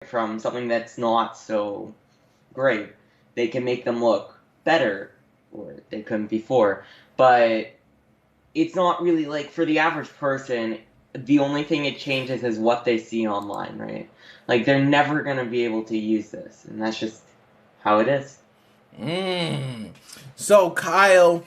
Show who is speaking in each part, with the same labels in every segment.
Speaker 1: from something that's not so great. They can make them look better, or they couldn't before. But it's not really like for the average person, the only thing it changes is what they see online, right? Like they're never gonna be able to use this, and that's just how it is.
Speaker 2: So Kyle,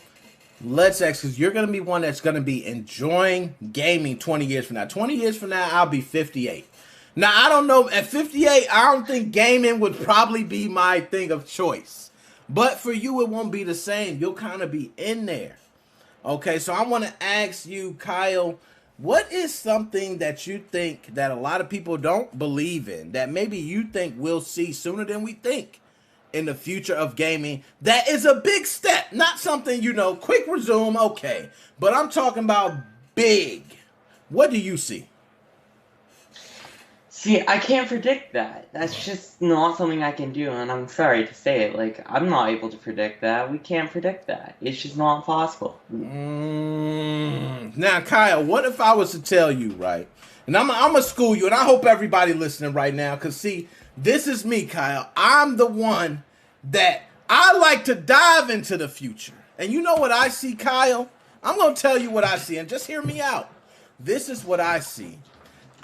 Speaker 2: let's ask, because you're going to be one that's going to be enjoying gaming 20 years from now. 20 years from now, I'll be 58. Now, I don't know. At 58, I don't think gaming would probably be my thing of choice. But for you, it won't be the same. You'll kind of be in there. Okay, so I want to ask you, Kyle, what is something that you think that a lot of people don't believe in, that maybe you think we'll see sooner than we think in the future of gaming, that is a big step, not something, quick resume, okay, but I'm talking about big. What do you see?
Speaker 1: See, I can't predict that. That's just not something I can do, and I'm sorry to say it. Like, I'm not able to predict that. We can't predict that. It's just not possible.
Speaker 2: Now, Kyle, what if I was to tell you, right? And I'm going to school you, and I hope everybody listening right now, because see, this is me, Kyle. I'm the one that I like to dive into the future. And you know what I see, Kyle? I'm going to tell you what I see, and just hear me out. This is what I see.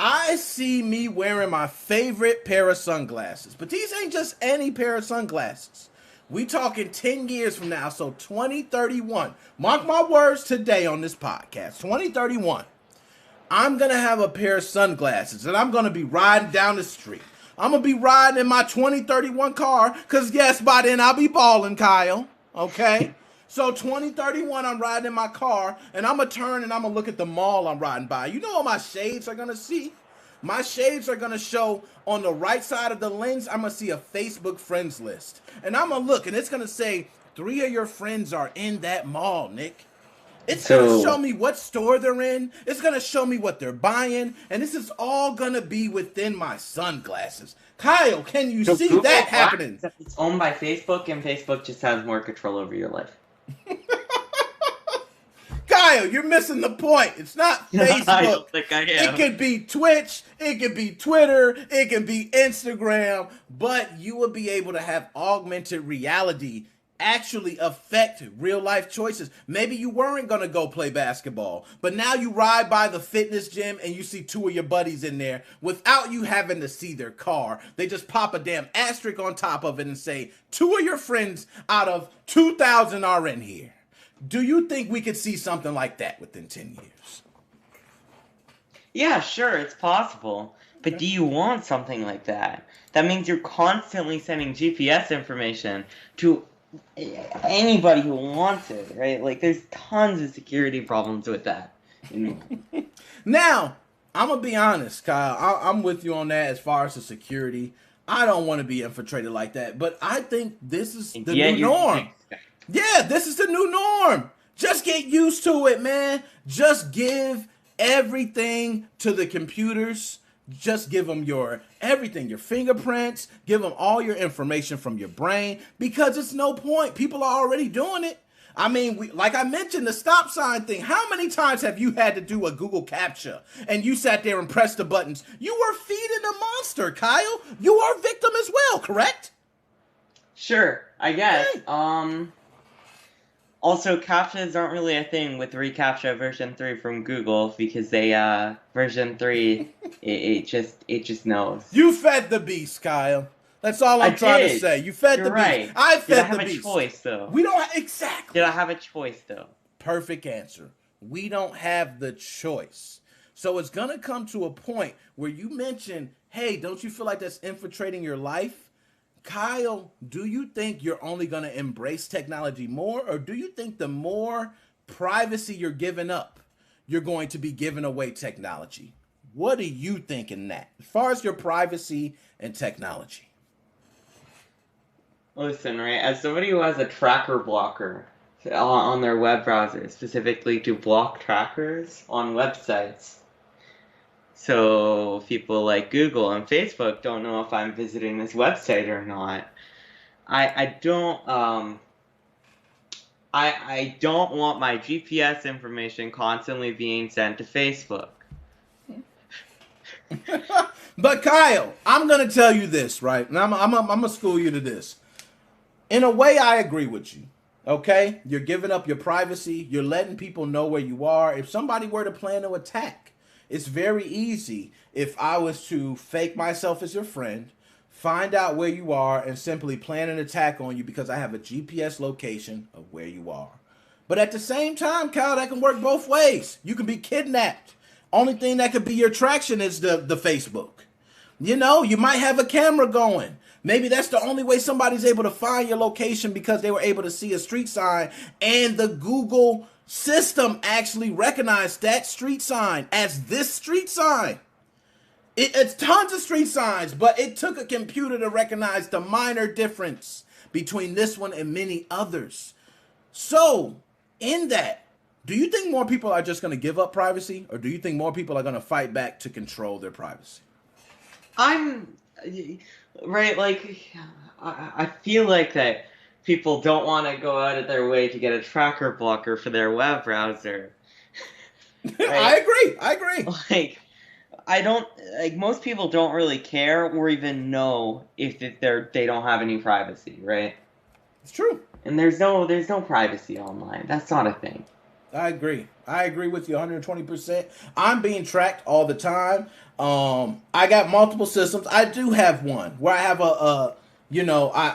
Speaker 2: I see me wearing my favorite pair of sunglasses. But these ain't just any pair of sunglasses. We talking 10 years from now, so 2031. Mark my words today on this podcast. 2031. I'm going to have a pair of sunglasses, and I'm going to be riding down the street. I'm going to be riding in my 2031 car, because yes, by then I'll be balling, Kyle. Okay? So 2031, I'm riding in my car, and I'm going to turn and I'm going to look at the mall I'm riding by. You know what my shades are going to see? My shades are going to show on the right side of the lens, I'm going to see a Facebook friends list. And I'm going to look, and it's going to say, 3 of your friends are in that mall, Nick. It's going to show me what store they're in. It's going to show me what they're buying. And this is all going to be within my sunglasses. Kyle, can you see
Speaker 1: Google
Speaker 2: that happening?
Speaker 1: It's owned by Facebook, and Facebook just has more control over your life.
Speaker 2: Kyle, you're missing the point. It's not Facebook.
Speaker 1: I don't think I am.
Speaker 2: It could be Twitch. It could be Twitter. It could be Instagram. But you will be able to have augmented reality actually affect real life choices. Maybe you weren't going to go play basketball, but now you ride by the fitness gym and you see 2 of your buddies in there without you having to see their car. They just pop a damn asterisk on top of it and say 2 of your friends out of 2,000 are in here. Do you think we could see something like that within 10 years?
Speaker 1: Yeah, sure, it's possible. But do you want something like that? That means you're constantly sending GPS information to anybody who wants it, right? Like, there's tons of security problems with that.
Speaker 2: Now, I'm going to be honest, Kyle. I'm with you on that as far as the security. I don't want to be infiltrated like that, but I think this is the new norm. Yeah, this is the new norm. Just get used to it, man. Just give everything to the computers. Just give them your everything, your fingerprints, give them all your information from your brain, because it's no point. People are already doing it. I mean, like I mentioned, the stop sign thing. How many times have you had to do a Google CAPTCHA and you sat there and pressed the buttons? You were feeding a monster, Kyle. You are a victim as well, correct?
Speaker 1: Sure, I guess.
Speaker 2: Hey.
Speaker 1: Also, CAPTCHAs aren't really a thing with reCAPTCHA version 3 from Google, because they, version 3, it just knows.
Speaker 2: You fed the beast, Kyle. That's all I'm trying to say. You fed the beast. I fed the beast. Did I have a
Speaker 1: choice, though?
Speaker 2: We don't exactly.
Speaker 1: Did I have a choice, though?
Speaker 2: Perfect answer. We don't have the choice. So it's going to come to a point where you mention, hey, don't you feel like that's infiltrating your life? Kyle, do you think you're only going to embrace technology more, or do you think the more privacy you're giving up, you're going to be giving away technology? What do you think in that, as far as your privacy and technology?
Speaker 1: Listen, right, as somebody who has a tracker blocker on their web browser, specifically to block trackers on websites, so people like Google and Facebook don't know if I'm visiting this website or not. I don't want my GPS information constantly being sent to Facebook.
Speaker 2: But Kyle, I'm gonna tell you this, right? And I'm gonna school you to this. In a way, I agree with you. Okay, you're giving up your privacy. You're letting people know where you are. If somebody were to plan to attack, it's very easy. If I was to fake myself as your friend, find out where you are, and simply plan an attack on you because I have a GPS location of where you are. But at the same time, Kyle, that can work both ways. You can be kidnapped. Only thing that could be your traction is the Facebook. You know, you might have a camera going. Maybe that's the only way somebody's able to find your location because they were able to see a street sign and the Google system actually recognized that street sign as this street sign. It's tons of street signs, but it took a computer to recognize the minor difference between this one and many others. So, in that, do you think more people are just going to give up privacy, or do you think more people are going to fight back to control their privacy?
Speaker 1: Right, like, I feel like that people don't want to go out of their way to get a tracker blocker for their web browser.
Speaker 2: Right? I agree.
Speaker 1: Like, most people don't really care or even know if they don't have any privacy, right?
Speaker 2: It's true.
Speaker 1: And there's no privacy online. That's not a thing.
Speaker 2: I agree with you 120%. I'm being tracked all the time. I got multiple systems. I do have one where I have I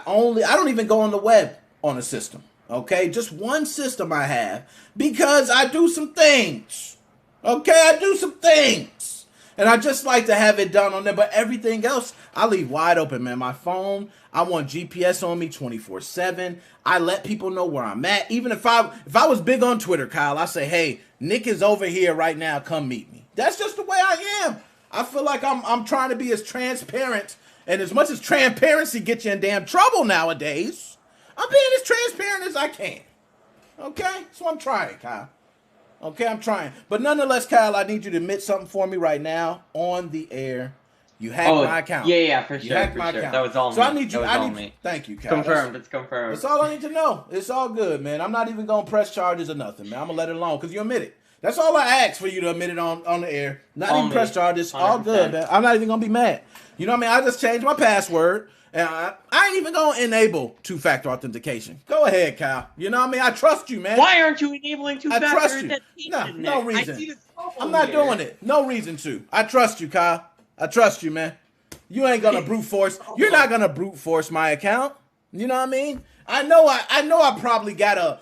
Speaker 2: don't even go on the web on a system. Okay, just one system I have because I do some things. Okay, I do some things. And I just like to have it done on there, but everything else I leave wide open, man. My phone, I want GPS on me 24/7. I let people know where I'm at. Even if I was big on Twitter, Kyle, I say, hey, Nick is over here right now. Come meet me. That's just the way I am. I feel like I'm trying to be as transparent, and as much as transparency gets you in damn trouble nowadays, I'm being as transparent as I can. Okay, so I'm trying, Kyle. Okay, I'm trying. But nonetheless, Kyle, I need you to admit something for me right now on the air. You hacked my account.
Speaker 1: Yeah, for sure.
Speaker 2: You hacked my account.
Speaker 1: That was all me.
Speaker 2: So I need you. Thank you, Kyle.
Speaker 1: Confirmed. It's confirmed.
Speaker 2: That's all I need to know. It's all good, man. I'm not even going to press charges or nothing, man. I'm going to let it alone because you admit it. That's all I ask for you to admit it on the air. Not even press charges. 100%. All good, man. I'm not even going to be mad. You know what I mean? I just changed my password. And I ain't even going to enable two-factor authentication. Go ahead, Kyle. You know what I mean? I trust you, man.
Speaker 1: Why aren't you enabling two-factor
Speaker 2: No
Speaker 1: authentication?
Speaker 2: no reason. I'm not doing it. No reason to. I trust you, Kyle. I trust you, man. You ain't going to brute force. You're not going to brute force my account. You know what I mean? I know I probably got a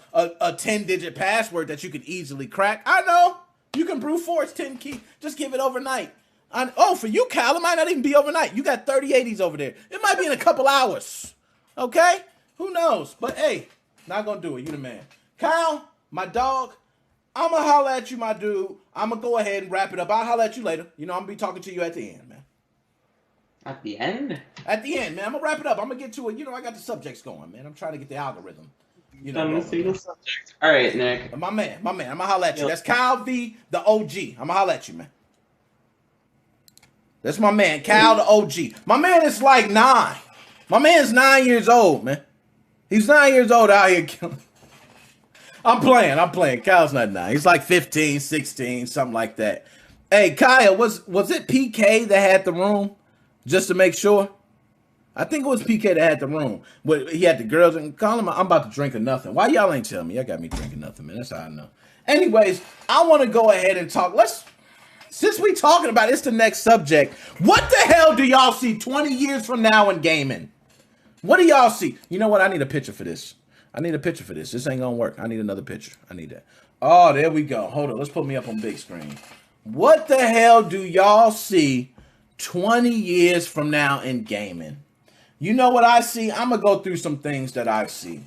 Speaker 2: 10-digit password that you could easily crack. I know. You can brute force 10 key. Just give it overnight. For you, Kyle, it might not even be overnight. You got 3080s over there. It might be in a couple hours. Okay? Who knows? But hey, not gonna do it. You the man. Kyle, my dog, I'm gonna holler at you, my dude. I'm gonna go ahead and wrap it up. I'll holler at you later. You know, I'm gonna be talking to you at the end, man.
Speaker 1: At the end?
Speaker 2: At the end, man. I'm gonna wrap it up. I'm gonna get to it. You know, I got the subjects going, man. I'm trying to get the algorithm. You know,
Speaker 1: subject. All right, Nick.
Speaker 2: My man. I'm gonna holler at you. That's Kyle V, the OG. I'm gonna holler at you, man. That's my man, Kyle the OG. My man is like 9. My man's 9 years old, man. He's 9 years old out here killing. I'm playing. Kyle's not 9. He's like 15, 16, something like that. Hey, Kyle, was it PK that had the room? Just to make sure? I think it was PK that had the room. But he had the girls and call him, I'm about to drink or nothing. Why y'all ain't tell me? Y'all got me drinking nothing, man. That's how I know. Anyways, I want to go ahead and talk. Since we talking about it, it's the next subject. What the hell do y'all see 20 years from now in gaming? What do y'all see? You know what? I need a picture for this. This ain't gonna work. I need another picture. I need that. Oh, there we go. Hold on. Let's put me up on big screen. What the hell do y'all see 20 years from now in gaming? You know what I see? I'm gonna go through some things that I see.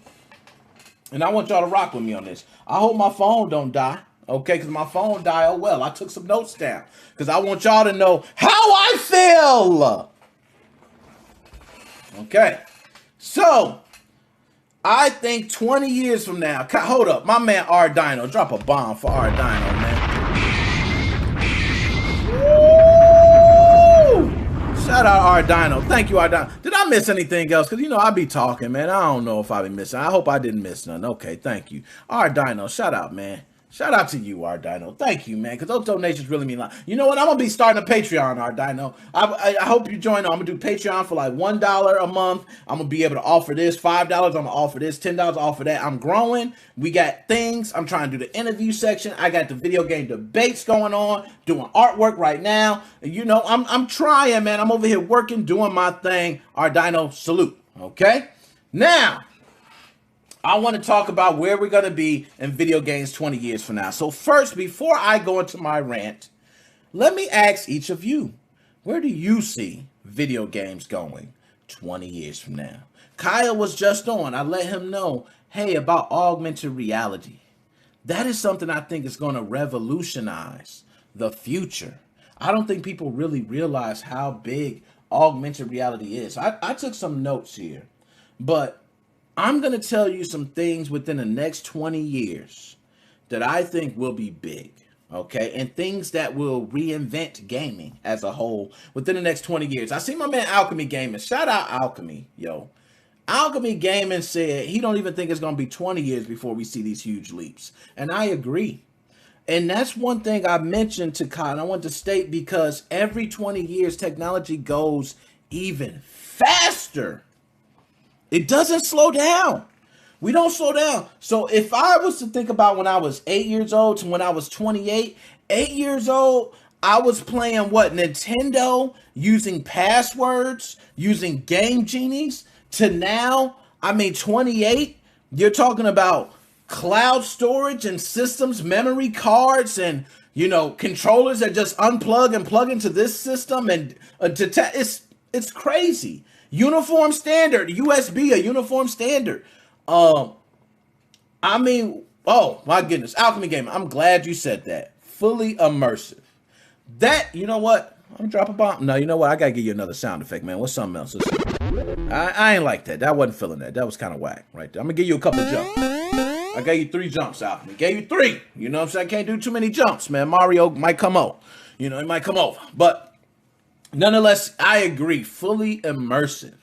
Speaker 2: And I want y'all to rock with me on this. I hope my phone don't die. Okay, because my phone died. Oh, well, I took some notes down. Because I want y'all to know how I feel. Okay. So, I think 20 years from now. Hold up. My man R Dino. Drop a bomb for R Dino, man. Woo! Shout out R Dino. Thank you, R Dino. Did I miss anything else? Because, I be talking, man. I don't know if I be missing. I hope I didn't miss none. Okay, thank you. R Dino, shout out, man. Shout out to you, R Dino. Thank you, man, because those donations really mean a lot. You know what? I'm going to be starting a Patreon, R Dino. I hope you join. I'm going to do Patreon for like $1 a month. I'm going to be able to offer this. $5, I'm going to offer this. $10, offer that. I'm growing. We got things. I'm trying to do the interview section. I got the video game debates going on, doing artwork right now. You know, I'm trying, man. I'm over here working, doing my thing. R Dino, salute. Okay? Now, I want to talk about where we're going to be in video games 20 years from now. So first, before I go into my rant, let me ask each of you, where do you see video games going 20 years from now? Kyle was just on. I let him know, hey, about augmented reality. That is something I think is going to revolutionize the future. I don't think people really realize how big augmented reality is. I took some notes here, but I'm going to tell you some things within the next 20 years that I think will be big, okay? And things that will reinvent gaming as a whole within the next 20 years. I see my man Alchemy Gaming. Shout out Alchemy, yo. Alchemy Gaming said he don't even think it's going to be 20 years before we see these huge leaps. And I agree. And that's one thing I mentioned to Kyle. I want to state because every 20 years, technology goes even faster. It doesn't slow down. We don't slow down. So if I was to think about when I was 8 years old to when I was 28, 8 years old, I was playing what? Nintendo, using passwords, using game genies, to now, 28, you're talking about cloud storage and systems, memory cards, and, controllers that just unplug and plug into this system. And it's crazy. Uniform standard, USB, a uniform standard. Oh my goodness, Alchemy Gamer, I'm glad you said that. Fully immersive. That, you know what? I'm gonna drop a bomb. No, you know what? I gotta give you another sound effect, man. What's something else? I ain't like that. That wasn't feeling that. That was kind of whack right there. I'm gonna give you a couple of jumps. I gave you 3 jumps, Alchemy. Gave you 3. You know what I'm saying? I can't do too many jumps, man. Mario might come over. He might come over. But nonetheless, I agree. Fully immersive.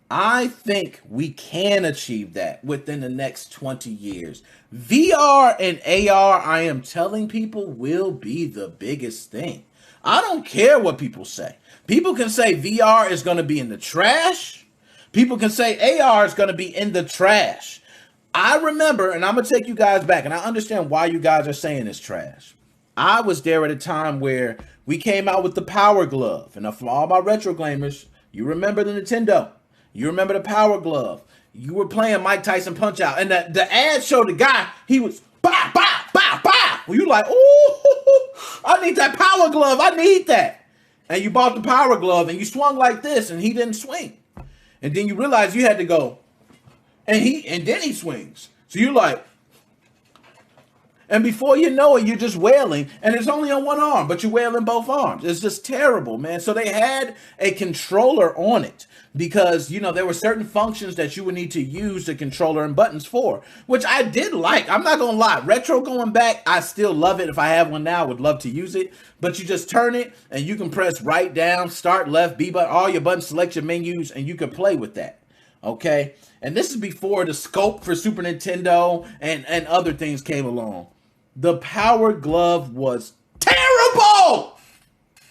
Speaker 2: I think we can achieve that within the next 20 years. VR and AR, I am telling people, will be the biggest thing. I don't care what people say. People can say VR is going to be in the trash. People can say AR is going to be in the trash. I remember, and I'm going to take you guys back, and I understand why you guys are saying it's trash. I was there at a time where we came out with the Power Glove. And for all my retro gamers, you remember the Nintendo. You remember the Power Glove. You were playing Mike Tyson Punch-Out. And the ad showed the guy, he was, bah, bah, bah, bah. Well, you like, ooh, I need that Power Glove. I need that. And you bought the Power Glove, and you swung like this, and he didn't swing. And then you realize you had to go, and then he swings. So you're like, and before you know it, you're just wailing, and it's only on one arm, but you're wailing both arms. It's just terrible, man. So they had a controller on it because, there were certain functions that you would need to use the controller and buttons for, which I did like. I'm not going to lie. Retro going back, I still love it. If I have one now, I would love to use it. But you just turn it, and you can press right, down, start, left, B button, all your buttons, select your menus, and you can play with that. Okay? And this is before the scope for Super Nintendo and other things came along. The Power Glove was terrible.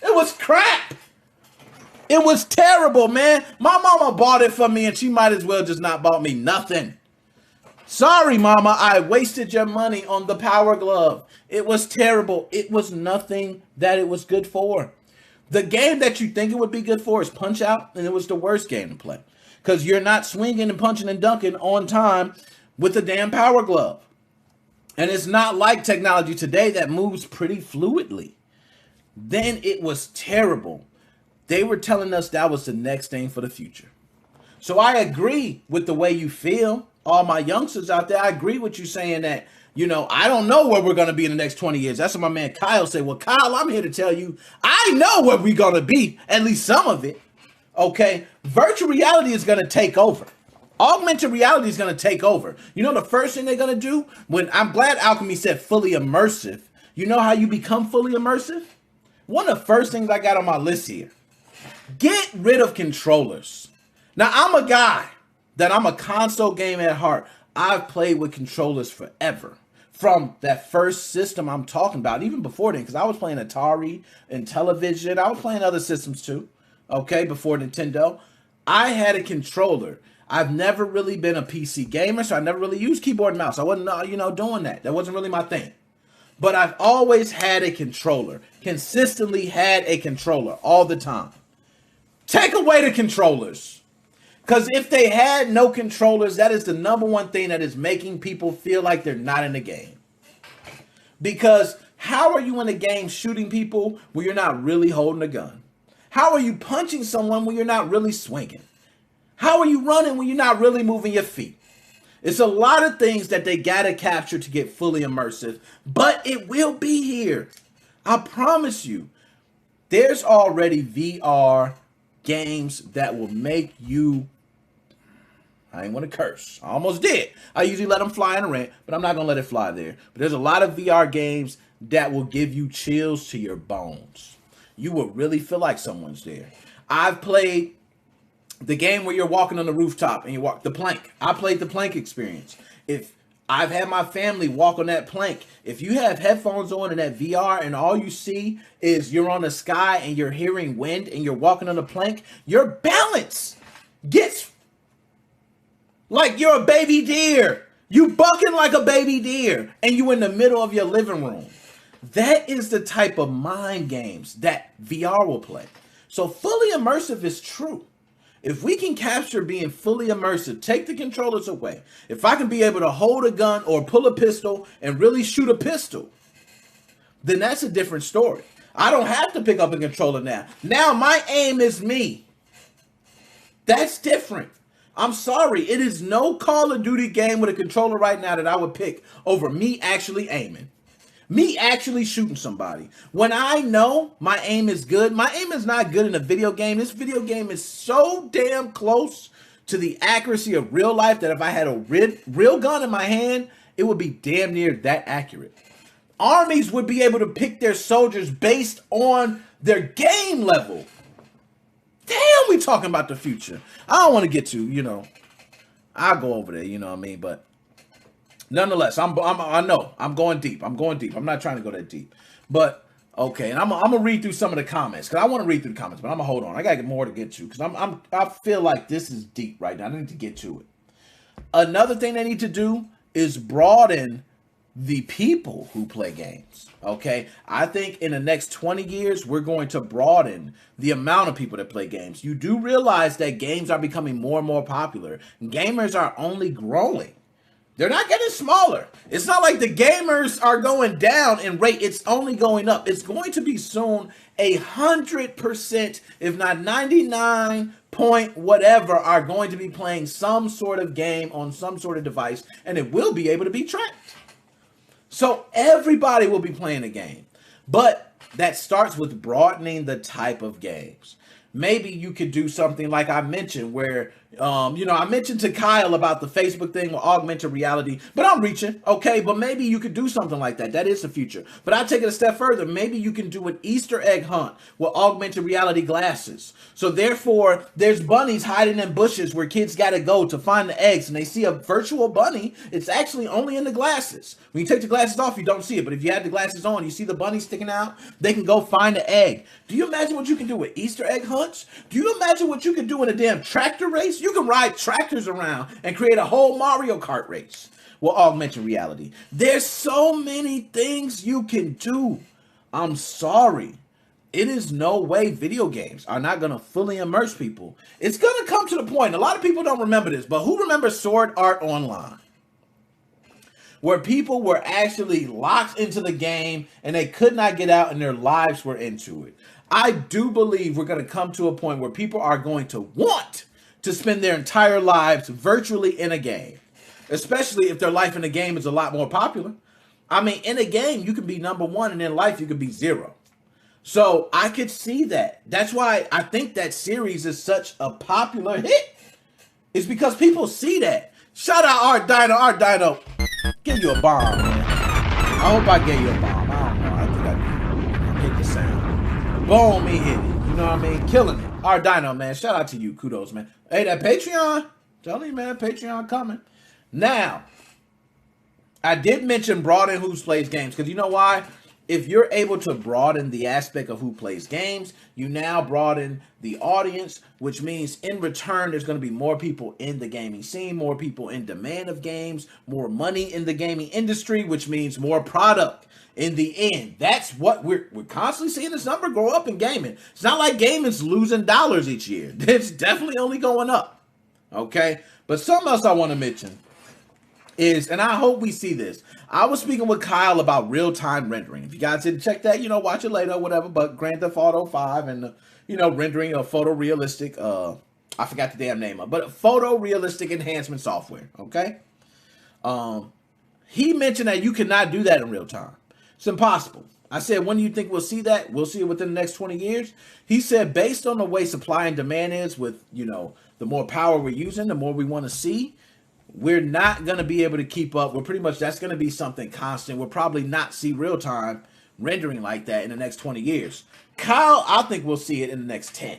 Speaker 2: It was crap. It was terrible, man. My mama bought it for me, and she might as well just not bought me nothing. Sorry, mama. I wasted your money on the Power Glove. It was terrible. It was nothing that it was good for. The game that you think it would be good for is Punch-Out, and it was the worst game to play because you're not swinging and punching and dunking on time with the damn Power Glove. And it's not like technology today that moves pretty fluidly. Then it was terrible. They were telling us that was the next thing for the future. So I agree with the way you feel. All my youngsters out there, I agree with you saying that, I don't know where we're going to be in the next 20 years. That's what my man Kyle said. Well, Kyle, I'm here to tell you, I know where we're going to be, at least some of it. Okay? Virtual reality is going to take over. Augmented reality is going to take over. The first thing they're going to do, when I'm glad Alchemy said fully immersive. You know how you become fully immersive? One of the first things I got on my list here, get rid of controllers. Now, I'm a guy that I'm a console gamer at heart. I've played with controllers forever. from that first system I'm talking about, even before then, because I was playing Atari and television. I was playing other systems too, okay, before Nintendo. I had a controller. I've never really been a PC gamer, so I never really used keyboard and mouse. I wasn't, doing that. That wasn't really my thing. But I've always had a controller, consistently had a controller all the time. Take away the controllers. Because if they had no controllers, that is the number one thing that is making people feel like they're not in the game. Because how are you in a game shooting people when you're not really holding a gun? How are you punching someone when you're not really swinging? How are you running when you're not really moving your feet? It's a lot of things that they gotta capture to get fully immersive, but it will be here. I promise you. There's already VR games that will make you, I ain't want to curse. I almost did. I usually let them fly in a rant, but I'm not going to let it fly there. But there's a lot of VR games that will give you chills to your bones. You will really feel like someone's there. I've played the game where you're walking on the rooftop and you walk the plank. I played the plank experience. If I've had my family walk on that plank. If you have headphones on and that VR and all you see is you're on the sky and you're hearing wind and you're walking on the plank, your balance gets like you're a baby deer. You bucking like a baby deer and you in the middle of your living room. That is the type of mind games that VR will play. So fully immersive is true. If we can capture being fully immersive, take the controllers away. If I can be able to hold a gun or pull a pistol and really shoot a pistol, then that's a different story. I don't have to pick up a controller now. Now my aim is me. That's different. I'm sorry. It is no Call of Duty game with a controller right now that I would pick over me actually aiming. Me actually shooting somebody. When I know my aim is good, my aim is not good in a video game. This video game is so damn close to the accuracy of real life that if I had a real gun in my hand, it would be damn near that accurate. Armies would be able to pick their soldiers based on their game level. Damn, we talking about the future. I don't want to get to, I'll go over there, you know what I mean? But nonetheless, I know I'm going deep. I'm not trying to go that deep, but okay. And I'm gonna read through some of the comments because I want to read through the comments, but I'm gonna hold on. I gotta get more to get to because I feel like this is deep right now. I need to get to it. Another thing they need to do is broaden the people who play games. Okay, I think in the next 20 years we're going to broaden the amount of people that play games. You do realize that games are becoming more and more popular. Gamers are only growing. They're not getting smaller. It's not like the gamers are going down in rate. It's only going up. It's going to be soon 100%, if not 99 point whatever, are going to be playing some sort of game on some sort of device, and it will be able to be tracked. So everybody will be playing a game. But that starts with broadening the type of games. Maybe you could do something like I mentioned where, I mentioned to Kyle about the Facebook thing with augmented reality, but I'm reaching, okay? But maybe you could do something like that. That is the future. But I'll take it a step further. Maybe you can do an Easter egg hunt with augmented reality glasses. So therefore, there's bunnies hiding in bushes where kids got to go to find the eggs, and they see a virtual bunny. It's actually only in the glasses. When you take the glasses off, you don't see it. But if you have the glasses on, you see the bunny sticking out, they can go find the egg. Do you imagine what you can do with Easter egg hunts? Do you imagine what you can do in a damn tractor race? You can ride tractors around and create a whole Mario Kart race with augmented reality. There's so many things you can do. I'm sorry. It is no way video games are not going to fully immerse people. It's going to come to the point. A lot of people don't remember this, but who remembers Sword Art Online? Where people were actually locked into the game and they could not get out and their lives were into it. I do believe we're going to come to a point where people are going to want to spend their entire lives virtually in a game, especially if their life in a game is a lot more popular. I mean, in a game, you can be number one, and in life, you could be zero. So I could see that. That's why I think that series is such a popular hit. It's because people see that. Shout out Art Dino. Art Dino, give you a bomb, man. I hope I gave you a bomb. I don't know. I think I did. Hit the sound. Boom, he hit it. You know what I mean? Killing it. Art Dino, man. Shout out to you. Kudos, man. Hey, that Patreon. Tell you, man. Patreon coming. Now, I did mention broaden who plays games because you know why? If you're able to broaden the aspect of who plays games, you now broaden the audience, which means in return, there's going to be more people in the gaming scene, more people in demand of games, more money in the gaming industry, which means more product in the end. That's what we're constantly seeing this number grow up in gaming. It's not like gaming's losing dollars each year. It's definitely only going up. Okay. But something else I want to mention is, and I hope we see this. I was speaking with Kyle about real-time rendering. If you guys didn't check that, watch it later or whatever, but Grand Theft Auto 5 and, rendering a photorealistic, I forgot the damn name of, but photorealistic enhancement software, okay? He mentioned that you cannot do that in real time. It's impossible. I said, when do you think we'll see that? We'll see it within the next 20 years. He said, based on the way supply and demand is with, the more power we're using, the more we want to see, we're not going to be able to keep up. That's going to be something constant. We'll probably not see real-time rendering like that in the next 20 years. Kyle, I think we'll see it in the next 10.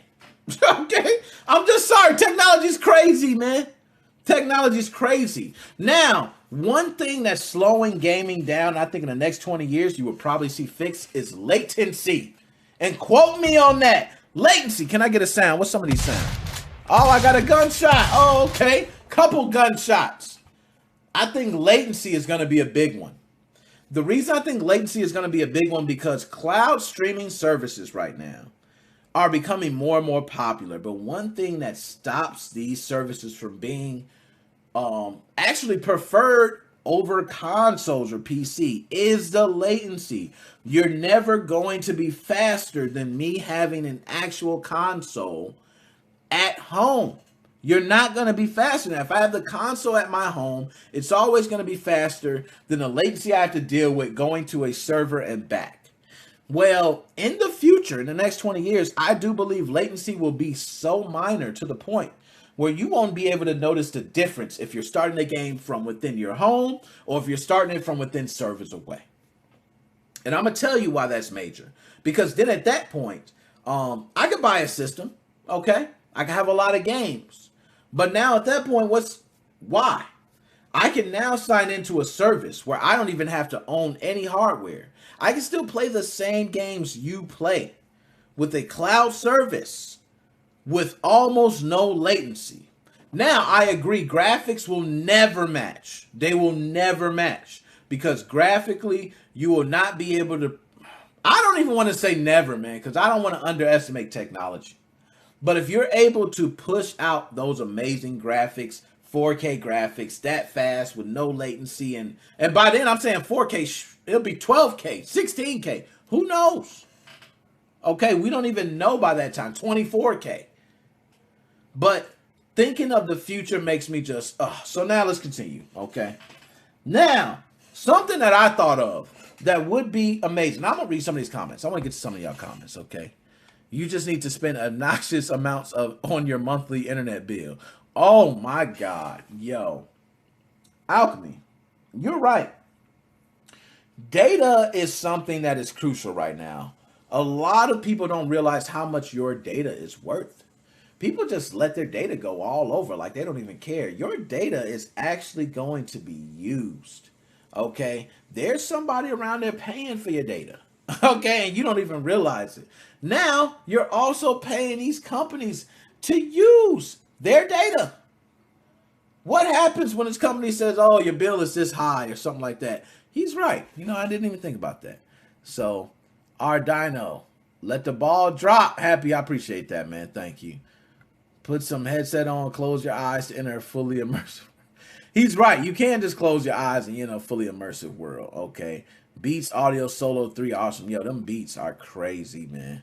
Speaker 2: Okay? I'm just sorry. Technology's crazy, man. Technology's crazy. Now, one thing that's slowing gaming down, I think in the next 20 years, you will probably see fixed is latency. And quote me on that. Latency. Can I get a sound? What's some of these sounds? Oh, I got a gunshot. Oh, okay. Couple gunshots. I think latency is going to be a big one. The reason I think latency is going to be a big one because cloud streaming services right now are becoming more and more popular. But one thing that stops these services from being actually preferred over consoles or PC is the latency. You're never going to be faster than me having an actual console at home. You're not going to be faster than that. If I have the console at my home, it's always going to be faster than the latency I have to deal with going to a server and back. Well, in the future, in the next 20 years, I do believe latency will be so minor to the point where you won't be able to notice the difference if you're starting the game from within your home or if you're starting it from within servers away. And I'm going to tell you why that's major. Because then at that point, I could buy a system, okay? I can have a lot of games. But now at that point, why? I can now sign into a service where I don't even have to own any hardware. I can still play the same games you play with a cloud service with almost no latency. Now, I agree, graphics will never match. They will never match because graphically, you will not be able to. I don't even want to say never, man, because I don't want to underestimate technology. But if you're able to push out those amazing graphics, 4K graphics that fast with no latency, and by then I'm saying 4K, it'll be 12K, 16K, who knows? Okay, we don't even know by that time, 24K. But thinking of the future makes me just, so now let's continue, okay? Now, something that I thought of that would be amazing. I'm going to read some of these comments. I want to get to some of y'all comments, okay? You just need to spend obnoxious amounts on your monthly internet bill. Oh my God. Yo. Alchemy. You're right. Data is something that is crucial right now. A lot of people don't realize how much your data is worth. People just let their data go all over like they don't even care. Your data is actually going to be used. Okay? There's somebody around there paying for your data. Okay? And you don't even realize it. Now, you're also paying these companies to use their data. What happens when this company says, oh, your bill is this high or something like that? He's right. I didn't even think about that. So, our Dino, let the ball drop. Happy, I appreciate that, man. Thank you. Put some headset on, close your eyes to enter a fully immersive. He's right. You can't just close your eyes and you're in a fully immersive world, okay? Beats Audio Solo 3, awesome. Yo, them beats are crazy, man.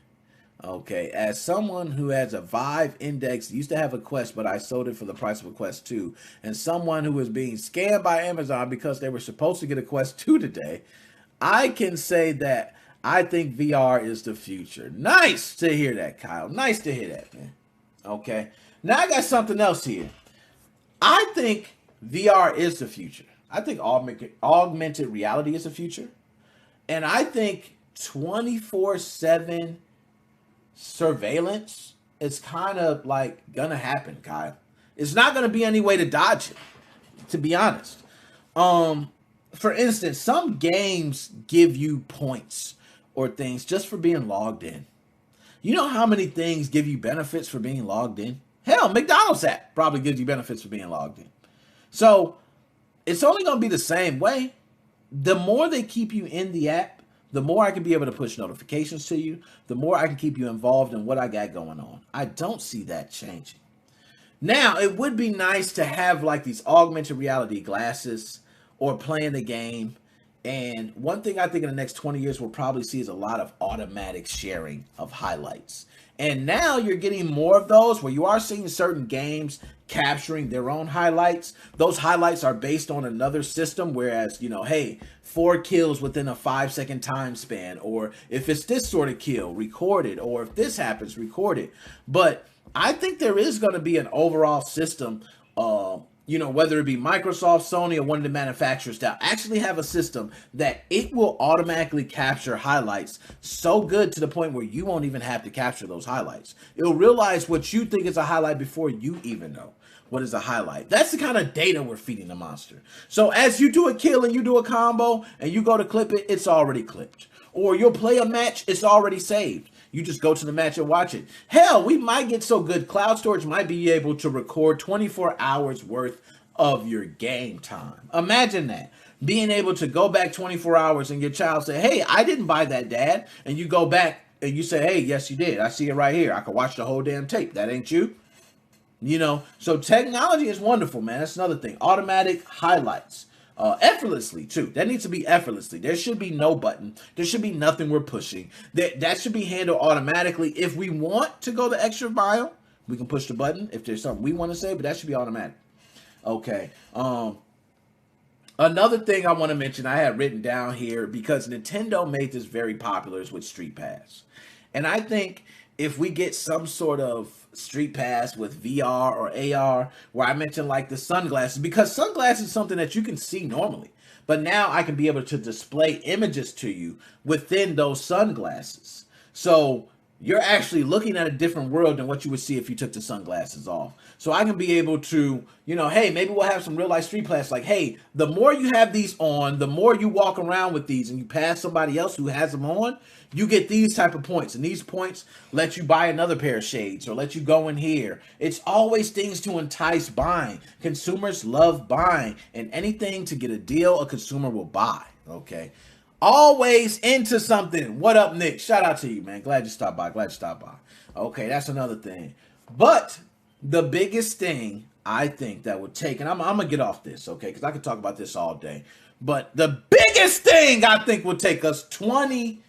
Speaker 2: Okay, as someone who has a Vive Index, used to have a Quest, but I sold it for the price of a Quest 2, and someone who was being scammed by Amazon because they were supposed to get a Quest 2 today, I can say that I think VR is the future. Nice to hear that, Kyle. Nice to hear that, man. Okay, now I got something else here. I think VR is the future. I think augmented reality is the future. And I think 24/7 surveillance is kind of like gonna happen, Kyle. It's not gonna be any way to dodge it, to be honest. for instance, some games give you points or things just for being logged in. You know how many things give you benefits for being logged in? Hell, McDonald's app probably gives you benefits for being logged in. So it's only going to be the same way. The more they keep you in the app, the more I can be able to push notifications to you, the more I can keep you involved in what I got going on. I don't see that changing. Now, it would be nice to have like these augmented reality glasses or playing the game. And one thing I think in the next 20 years we'll probably see is a lot of automatic sharing of highlights. And now you're getting more of those where you are seeing certain games capturing their own highlights. Those highlights are based on another system, whereas, hey, 4 kills within a 5-second time span, or if it's this sort of kill, record it, or if this happens, record it. But I think there is going to be an overall system, whether it be Microsoft, Sony, or one of the manufacturers that actually have a system that it will automatically capture highlights so good to the point where you won't even have to capture those highlights. It'll realize what you think is a highlight before you even know what is a highlight. That's the kind of data we're feeding the monster. So as you do a kill and you do a combo and you go to clip it, it's already clipped. Or you'll play a match, it's already saved. You just go to the match and watch it. Hell, we might get so good, cloud storage might be able to record 24 hours worth of your game time. Imagine that. Being able to go back 24 hours and your child say, hey, I didn't buy that, Dad. And you go back and you say, hey, yes, you did. I see it right here. I can watch the whole damn tape. That ain't you. So technology is wonderful, man. That's another thing. Automatic highlights. Effortlessly too. That needs to be effortlessly. There should be no button. There should be nothing we're pushing. That should be handled automatically. If we want to go the extra mile, we can push the button if there's something we want to say, but that should be automatic. Okay. Another thing I want to mention, I had written down here, because Nintendo made this very popular, is with Street Pass. And I think if we get some sort of Street Pass with VR or AR, where I mentioned like the sunglasses, because sunglasses is something that you can see normally, but now I can be able to display images to you within those sunglasses. So you're actually looking at a different world than what you would see if you took the sunglasses off. So I can be able to, hey, maybe we'll have some real life Street Pass. Like, hey, the more you have these on, the more you walk around with these and you pass somebody else who has them on, you get these type of points. And these points let you buy another pair of shades or let you go in here. It's always things to entice buying. Consumers love buying, and anything to get a deal a consumer will buy. Okay. Always into something. What up, Nick? Shout out to you, man. Glad you stopped by. Okay, that's another thing. But the biggest thing I think that would take, and I'm going to get off this, okay, because I could talk about this all day. But the biggest thing I think would take us 20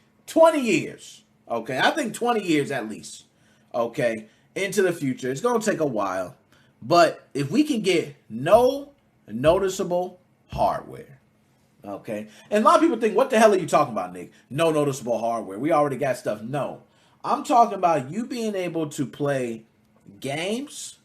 Speaker 2: years, okay? I think 20 years at least, okay, into the future. It's going to take a while. But if we can get no noticeable hardware, okay? And a lot of people think, what the hell are you talking about, Nick? No noticeable hardware. We already got stuff. No. I'm talking about you being able to play games,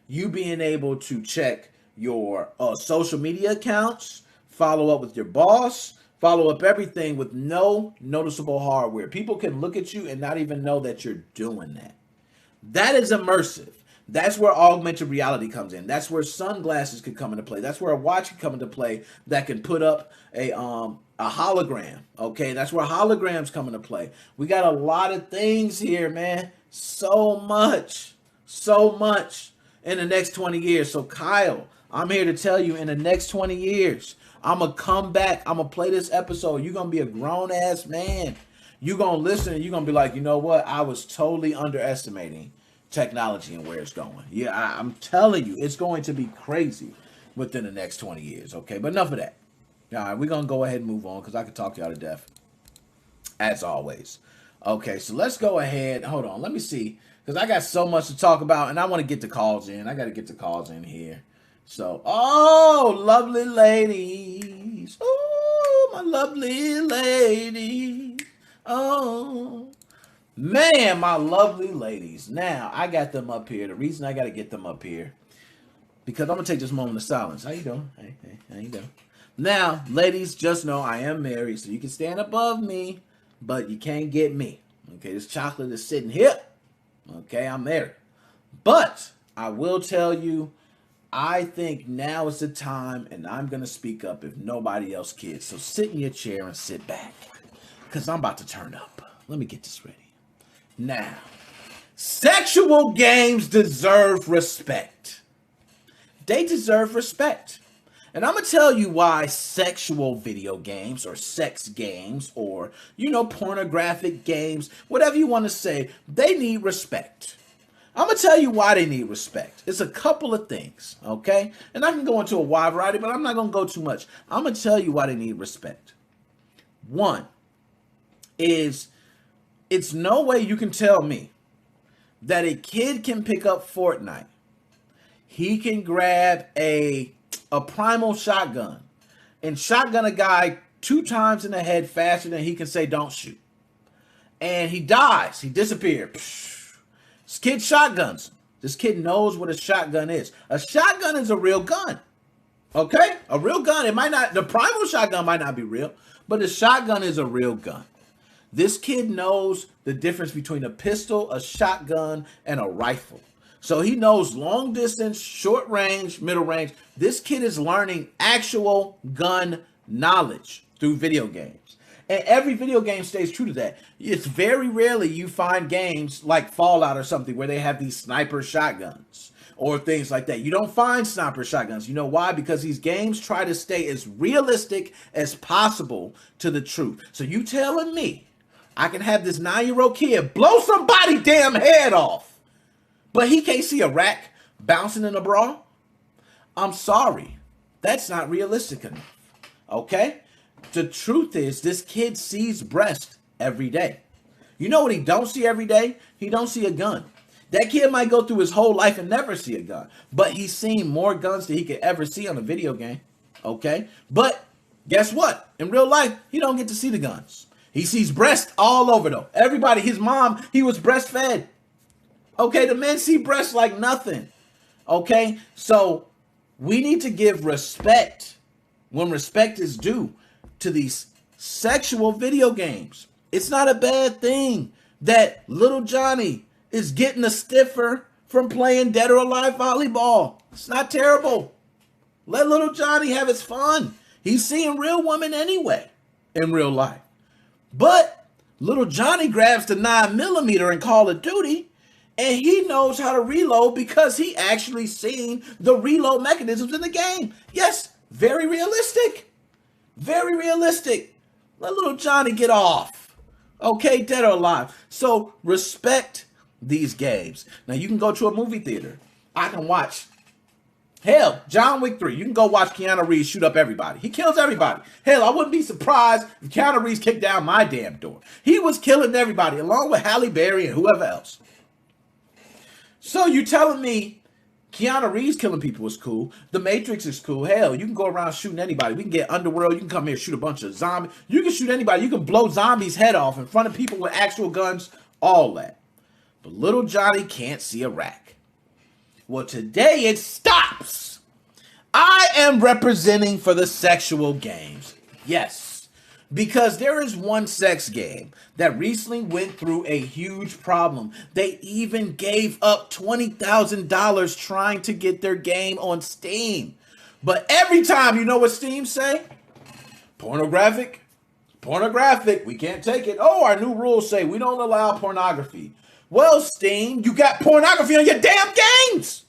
Speaker 2: you being able to check your social media accounts, follow up with your boss, follow up everything with no noticeable hardware. People can look at you and not even know that you're doing that. That is immersive. That's where augmented reality comes in. That's where sunglasses could come into play. That's where a watch could come into play that can put up a hologram. Okay, that's where holograms come into play. We got a lot of things here, man. So much in the next 20 years. So Kyle, I'm here to tell you, in the next 20 years, I'm going to come back. I'm going to play this episode. You're going to be a grown-ass man. You're going to listen and you're going to be like, you know what? I was totally underestimating technology and where it's going. Yeah, I'm telling you, it's going to be crazy within the next 20 years. Okay, but enough of that. All right, we're going to go ahead and move on because I could talk y'all to death, as always. Okay, so let's go ahead. Hold on. Let me see, because I got so much to talk about, and I want to get the calls in. I got to get the calls in here. So, oh, lovely ladies. Oh, my lovely ladies. Oh, man, my lovely ladies. Now, I got them up here. The reason I got to get them up here, because I'm going to take this moment of silence. How you doing? Hey, how you doing? Now, ladies, just know I am married, so you can stand above me, but you can't get me. Okay, this chocolate is sitting here. Okay, I'm married. But I will tell you, I think now is the time, and I'm going to speak up if nobody else cares. So sit in your chair and sit back, because I'm about to turn up. Let me get this ready. Now, sexual games deserve respect. They deserve respect. And I'm going to tell you why sexual video games or sex games or, pornographic games, whatever you want to say, they need respect. I'm going to tell you why they need respect. It's a couple of things, okay? And I can go into a wide variety, but I'm not going to go too much. I'm going to tell you why they need respect. One is, it's no way you can tell me that a kid can pick up Fortnite. He can grab a primal shotgun and shotgun a guy 2 times in the head faster than he can say don't shoot. And he dies. He disappeared. This kid shotguns. This kid knows what a shotgun is. A shotgun is a real gun. Okay? A real gun. The primal shotgun might not be real, but the shotgun is a real gun. This kid knows the difference between a pistol, a shotgun, and a rifle. So he knows long distance, short range, middle range. This kid is learning actual gun knowledge through video games. And every video game stays true to that. It's very rarely you find games like Fallout or something where they have these sniper shotguns or things like that. You don't find sniper shotguns. You know why? Because these games try to stay as realistic as possible to the truth. So you telling me I can have this 9-year-old kid blow somebody damn head off, but he can't see a rack bouncing in a bra? I'm sorry. That's not realistic enough. Okay? The truth is, this kid sees breast every day. You know what he don't see every day? He don't see a gun. That kid might go through his whole life and never see a gun, but he's seen more guns than he could ever see on a video game. Okay? But guess what? In real life, he don't get to see the guns. He sees breast all over though. Everybody, his mom, he was breastfed. Okay, the men see breasts like nothing. Okay, so we need to give respect when respect is due to these sexual video games. It's not a bad thing that little Johnny is getting a stiffer from playing dead or alive volleyball. It's not terrible. Let little Johnny have his fun. He's seeing real women anyway in real life. But little Johnny grabs the 9mm in Call of Duty, and he knows how to reload because he actually seen the reload mechanisms in the game. Yes, very realistic. Very realistic. Let little Johnny get off. Okay, dead or alive. So respect these games. Now you can go to a movie theater. I can watch. Hell, John Wick 3. You can go watch Keanu Reeves shoot up everybody. He kills everybody. Hell, I wouldn't be surprised if Keanu Reeves kicked down my damn door. He was killing everybody along with Halle Berry and whoever else. So you telling me Keanu Reeves killing people is cool. The Matrix is cool. Hell, you can go around shooting anybody. We can get Underworld. You can come here and shoot a bunch of zombies. You can shoot anybody. You can blow zombies' head off in front of people with actual guns. All that. But little Johnny can't see a rack. Well, today it stops. I am representing for the sexual games. Yes. Because there is one sex game that recently went through a huge problem. They even gave up $20,000 trying to get their game on Steam. But every time, you know what Steam say? Pornographic. We can't take it. Oh, our new rules say we don't allow pornography. Well, Steam, you got pornography on your damn games.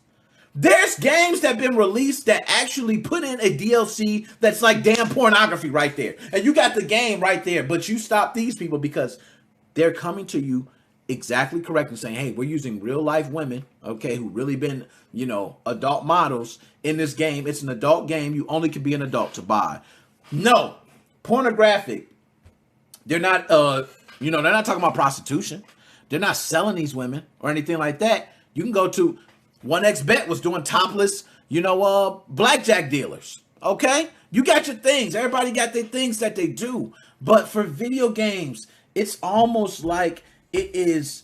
Speaker 2: There's games that have been released that actually put in a DLC that's like damn pornography right there. And you got the game right there, but you stop these people because they're coming to you exactly correct and saying, hey, we're using real life women, okay, who really been, adult models in this game. It's an adult game. You only can be an adult to buy. No, pornographic. They're not, they're not talking about prostitution. They're not selling these women or anything like that. You can go to 1xBet was doing topless, blackjack dealers. Okay? You got your things. Everybody got their things that they do. But for video games, it's almost like it is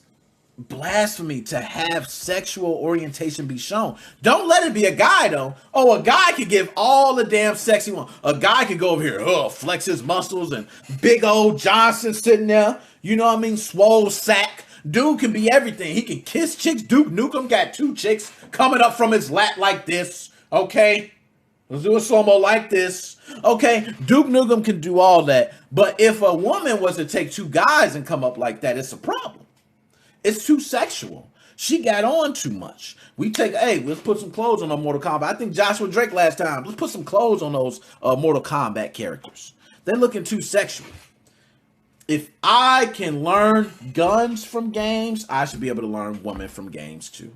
Speaker 2: blasphemy to have sexual orientation be shown. Don't let it be a guy, though. Oh, a guy could give all the damn sexy one. A guy could go over here, flex his muscles, and big old Johnson sitting there. You know what I mean? Swole sack. Dude can be everything. He can kiss chicks. Duke Nukem got 2 chicks coming up from his lap like this. Okay? Let's do a slow-mo like this. Okay, Duke Nukem can do all that. But if a woman was to take two guys and come up like that, it's a problem. It's too sexual. She got on too much. Let's put some clothes on Mortal Kombat. I think Joshua Drake last time. Let's put some clothes on those Mortal Kombat characters. They're looking too sexual. If I can learn guns from games, I should be able to learn women from games too.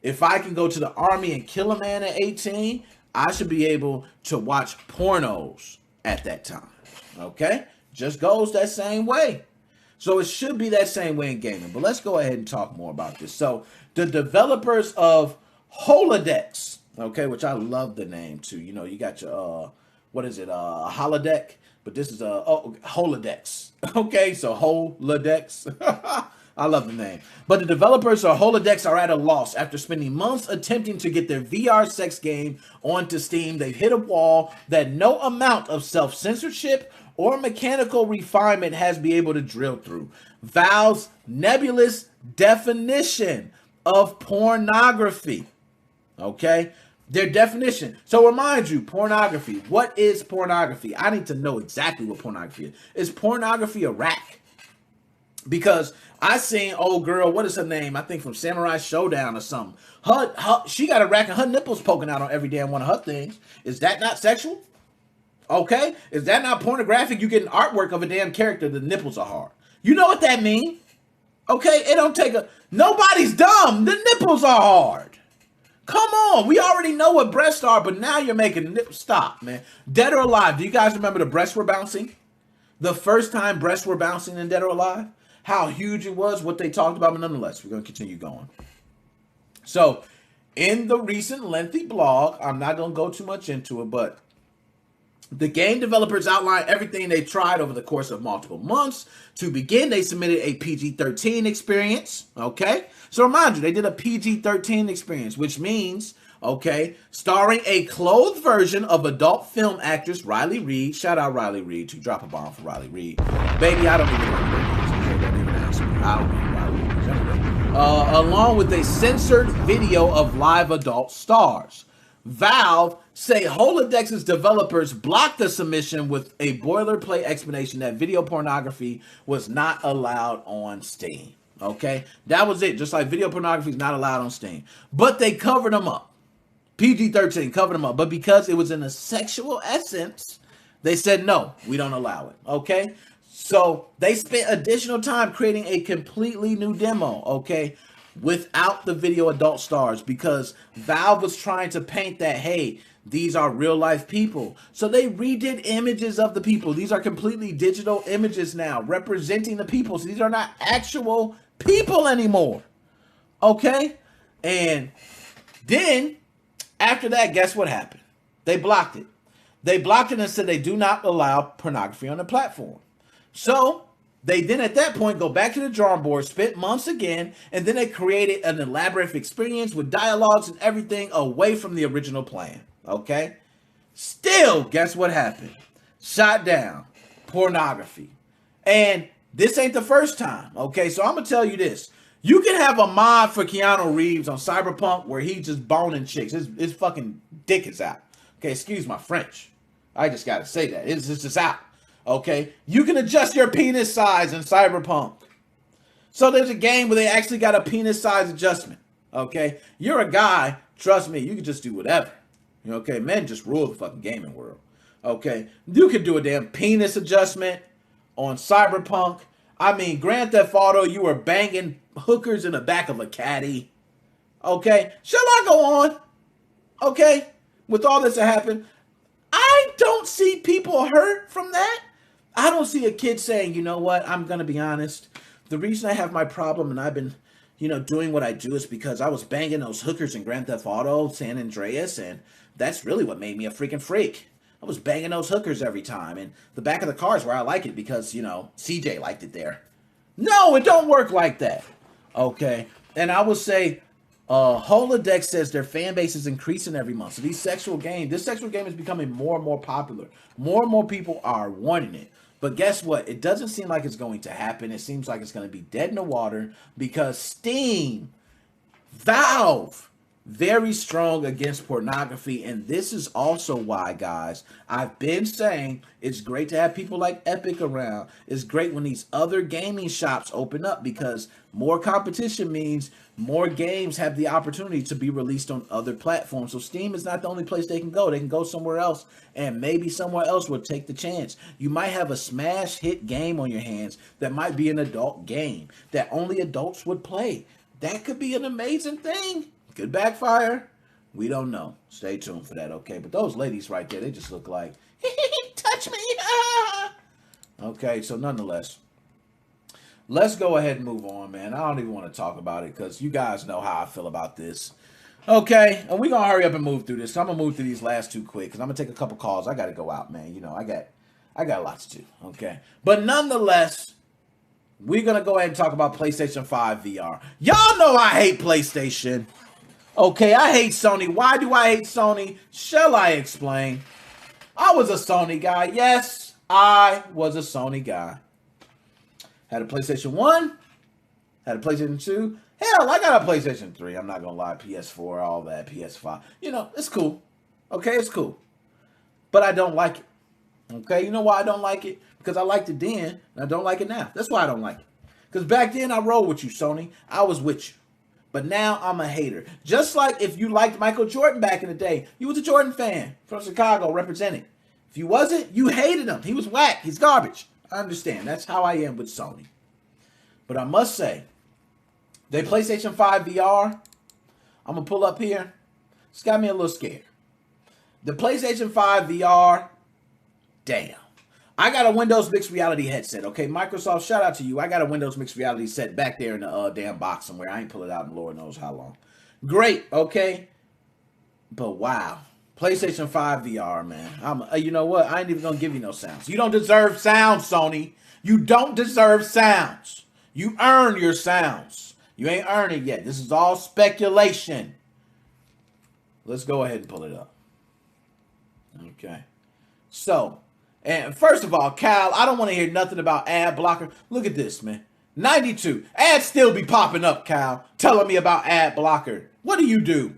Speaker 2: If I can go to the army and kill a man at 18, I should be able to watch pornos at that time. Okay? Just goes that same way. So it should be that same way in gaming. But let's go ahead and talk more about this. So the developers of Holodeck, okay, which I love the name too. You know, you got your holodeck, but this is Holodeck. Okay, so Holodeck. I love the name. But the developers of Holodeck are at a loss after spending months attempting to get their VR sex game onto Steam. They've hit a wall that no amount of self-censorship or mechanical refinement has been able to drill through. Valve's nebulous definition of pornography. Okay? Their definition. So remind you, pornography. What is pornography? I need to know exactly what pornography is. Is pornography a rack? Because I seen old girl, what is her name? I think from Samurai Showdown or something. She got a rack and her nipples poking out on every damn one of her things. Is that not sexual? Okay? Is that not pornographic? You get an artwork of a damn character, the nipples are hard. You know what that means? Okay? It don't take nobody's dumb. The nipples are hard. Come on. We already know what breasts are, but now you're making nipples. Stop, man. Dead or Alive. Do you guys remember the breasts were bouncing? The first time breasts were bouncing in Dead or Alive? How huge it was, what they talked about, but nonetheless, we're going to continue going. So, in the recent lengthy blog, I'm not going to go too much into it, but the game developers outlined everything they tried over the course of multiple months. To begin, they submitted a PG-13 experience, okay? So, remind you, they did a PG-13 experience, which means, okay, starring a clothed version of adult film actress Riley Reid. Shout out Riley Reid to drop a bomb for Riley Reid. Baby, I don't even know who that is. Along with a censored video of live adult stars. Valve say Holodeck's developers blocked the submission with a boilerplate explanation that video pornography was not allowed on Steam. Okay? That was it. Just like video pornography is not allowed on Steam. But they covered them up. PG-13 covered them up. But because it was in a sexual essence, they said, no, we don't allow it. Okay? So they spent additional time creating a completely new demo, okay, without the video adult stars because Valve was trying to paint that, hey, these are real life people. So they redid images of the people. These are completely digital images now representing the people. So these are not actual people anymore, okay? And then after that, guess what happened? They blocked it. They blocked it and said they do not allow pornography on the platform. So they then at that point go back to the drawing board, spent months again, and then they created an elaborate experience with dialogues and everything away from the original plan. Okay? Still, guess what happened? Shot down. Pornography. And this ain't the first time. Okay, so I'm going to tell you this. You can have a mod for Keanu Reeves on Cyberpunk where he just boning chicks. His fucking dick is out. Okay, excuse my French. I just got to say that. It's just out. Okay, you can adjust your penis size in Cyberpunk. So there's a game where they actually got a penis size adjustment. Okay, you're a guy, trust me, you can just do whatever. Okay, men just rule the fucking gaming world. Okay, you can do a damn penis adjustment on Cyberpunk. I mean, Grand Theft Auto, you were banging hookers in the back of a caddy. Okay, shall I go on? Okay, with all this that happened, I don't see people hurt from that. I don't see a kid saying, you know what, I'm going to be honest. The reason I have my problem and I've been, doing what I do is because I was banging those hookers in Grand Theft Auto, San Andreas, and that's really what made me a freaking freak. I was banging those hookers every time, and the back of the car is where I like it because, CJ liked it there. No, it don't work like that. Okay, and I will say, Holodeck says their fan base is increasing every month. So this sexual game is becoming more and more popular. More and more people are wanting it. But guess what? It doesn't seem like it's going to happen. It seems like it's going to be dead in the water because Steam, Valve, very strong against pornography. And this is also why, guys, I've been saying it's great to have people like Epic around. It's great when these other gaming shops open up, because more competition means more games have the opportunity to be released on other platforms. So Steam is not the only place they can go. They can go somewhere else, and maybe somewhere else will take the chance. You might have a smash hit game on your hands that might be an adult game that only adults would play. That could be an amazing thing. Could backfire. We don't know. Stay tuned for that, okay? But those ladies right there, they just look like, touch me. Okay, so nonetheless, let's go ahead and move on, man. I don't even want to talk about it because you guys know how I feel about this. Okay, and we're going to hurry up and move through this. So I'm going to move through these last two quick because I'm going to take a couple calls. I got to go out, man. You know, I got lots to do, okay? But nonetheless, we're going to go ahead and talk about PlayStation 5 VR. Y'all know I hate PlayStation. Okay, I hate Sony. Why do I hate Sony? Shall I explain? I was a Sony guy. Yes, I was a Sony guy. Had a PlayStation 1. Had a PlayStation 2. Hell, I got a PlayStation 3. I'm not going to lie. PS4, all that. PS5. You know, it's cool. Okay, it's cool. But I don't like it. Okay, you know why I don't like it? Because I liked it then, and I don't like it now. That's why I don't like it. Because back then, I rolled with you, Sony. I was with you. But now I'm a hater. Just like if you liked Michael Jordan back in the day, you was a Jordan fan from Chicago representing. If you wasn't, you hated him. He was whack. He's garbage. I understand. That's how I am with Sony. But I must say, the PlayStation 5 VR, I'm going to pull up here. It's got me a little scared. The PlayStation 5 VR, damn. I got a Windows Mixed Reality headset, okay? Microsoft, shout out to you. I got a Windows Mixed Reality set back there in the damn box somewhere. I ain't pull it out in Lord knows how long. Great, okay? But wow. PlayStation 5 VR, man. You know what? I ain't even going to give you no sounds. You don't deserve sounds, Sony. You don't deserve sounds. You earn your sounds. You ain't earned it yet. This is all speculation. Let's go ahead and pull it up. Okay. So, and first of all, Cal, I don't want to hear nothing about ad blocker. Look at this, man. 92. Ads still be popping up, Cal, telling me about ad blocker. What do you do?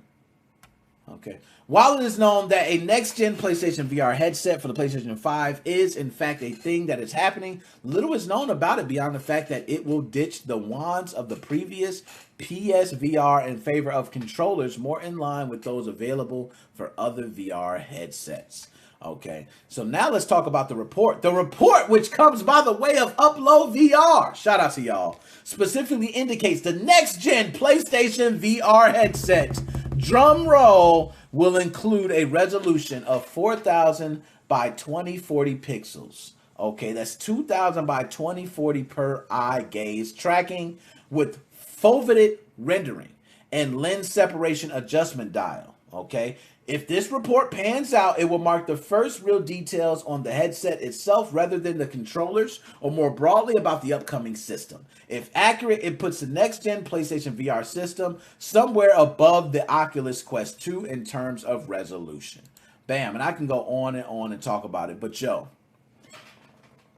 Speaker 2: Okay. While it is known that a next-gen PlayStation VR headset for the PlayStation 5 is, in fact, a thing that is happening, little is known about it beyond the fact that it will ditch the wands of the previous PSVR in favor of controllers more in line with those available for other VR headsets. Okay, so now let's talk about the report. The report, which comes by the way of Upload VR, shout out to y'all, specifically indicates the next-gen PlayStation VR headset, drum roll, will include a resolution of 4,000 by 2040 pixels. Okay, that's 2,000 by 2040 per eye gaze tracking with foveated rendering and lens separation adjustment dial. Okay, if this report pans out, it will mark the first real details on the headset itself rather than the controllers, or more broadly about the upcoming system. If accurate, it puts the next-gen PlayStation VR system somewhere above the Oculus Quest 2 in terms of resolution. Bam, and I can go on and talk about it, but yo,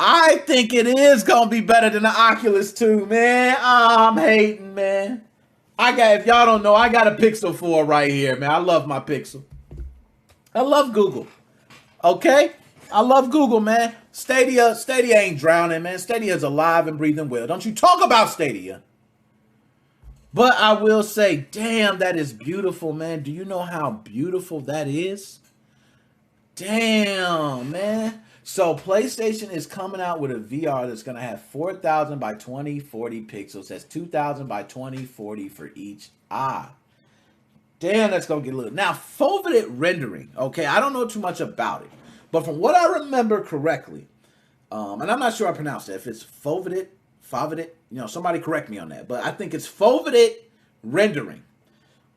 Speaker 2: I think it is going to be better than the Oculus 2, man. I'm hating, man. If y'all don't know, I got a Pixel 4 right here, man. I love my Pixel. I love Google. Okay? I love Google, man. Stadia ain't drowning, man. Stadia is alive and breathing well. Don't you talk about Stadia. But I will say, damn, that is beautiful, man. Do you know how beautiful that is? Damn, man. So PlayStation is coming out with a VR that's going to have 4,000 by 2040 pixels. That's 2,000 by 2040 for each eye. Damn, that's going to get a little. Now, foveated rendering. Okay, I don't know too much about it. But from what I remember correctly, and I'm not sure I pronounced it, if it's foveated, somebody correct me on that. But I think it's foveated rendering.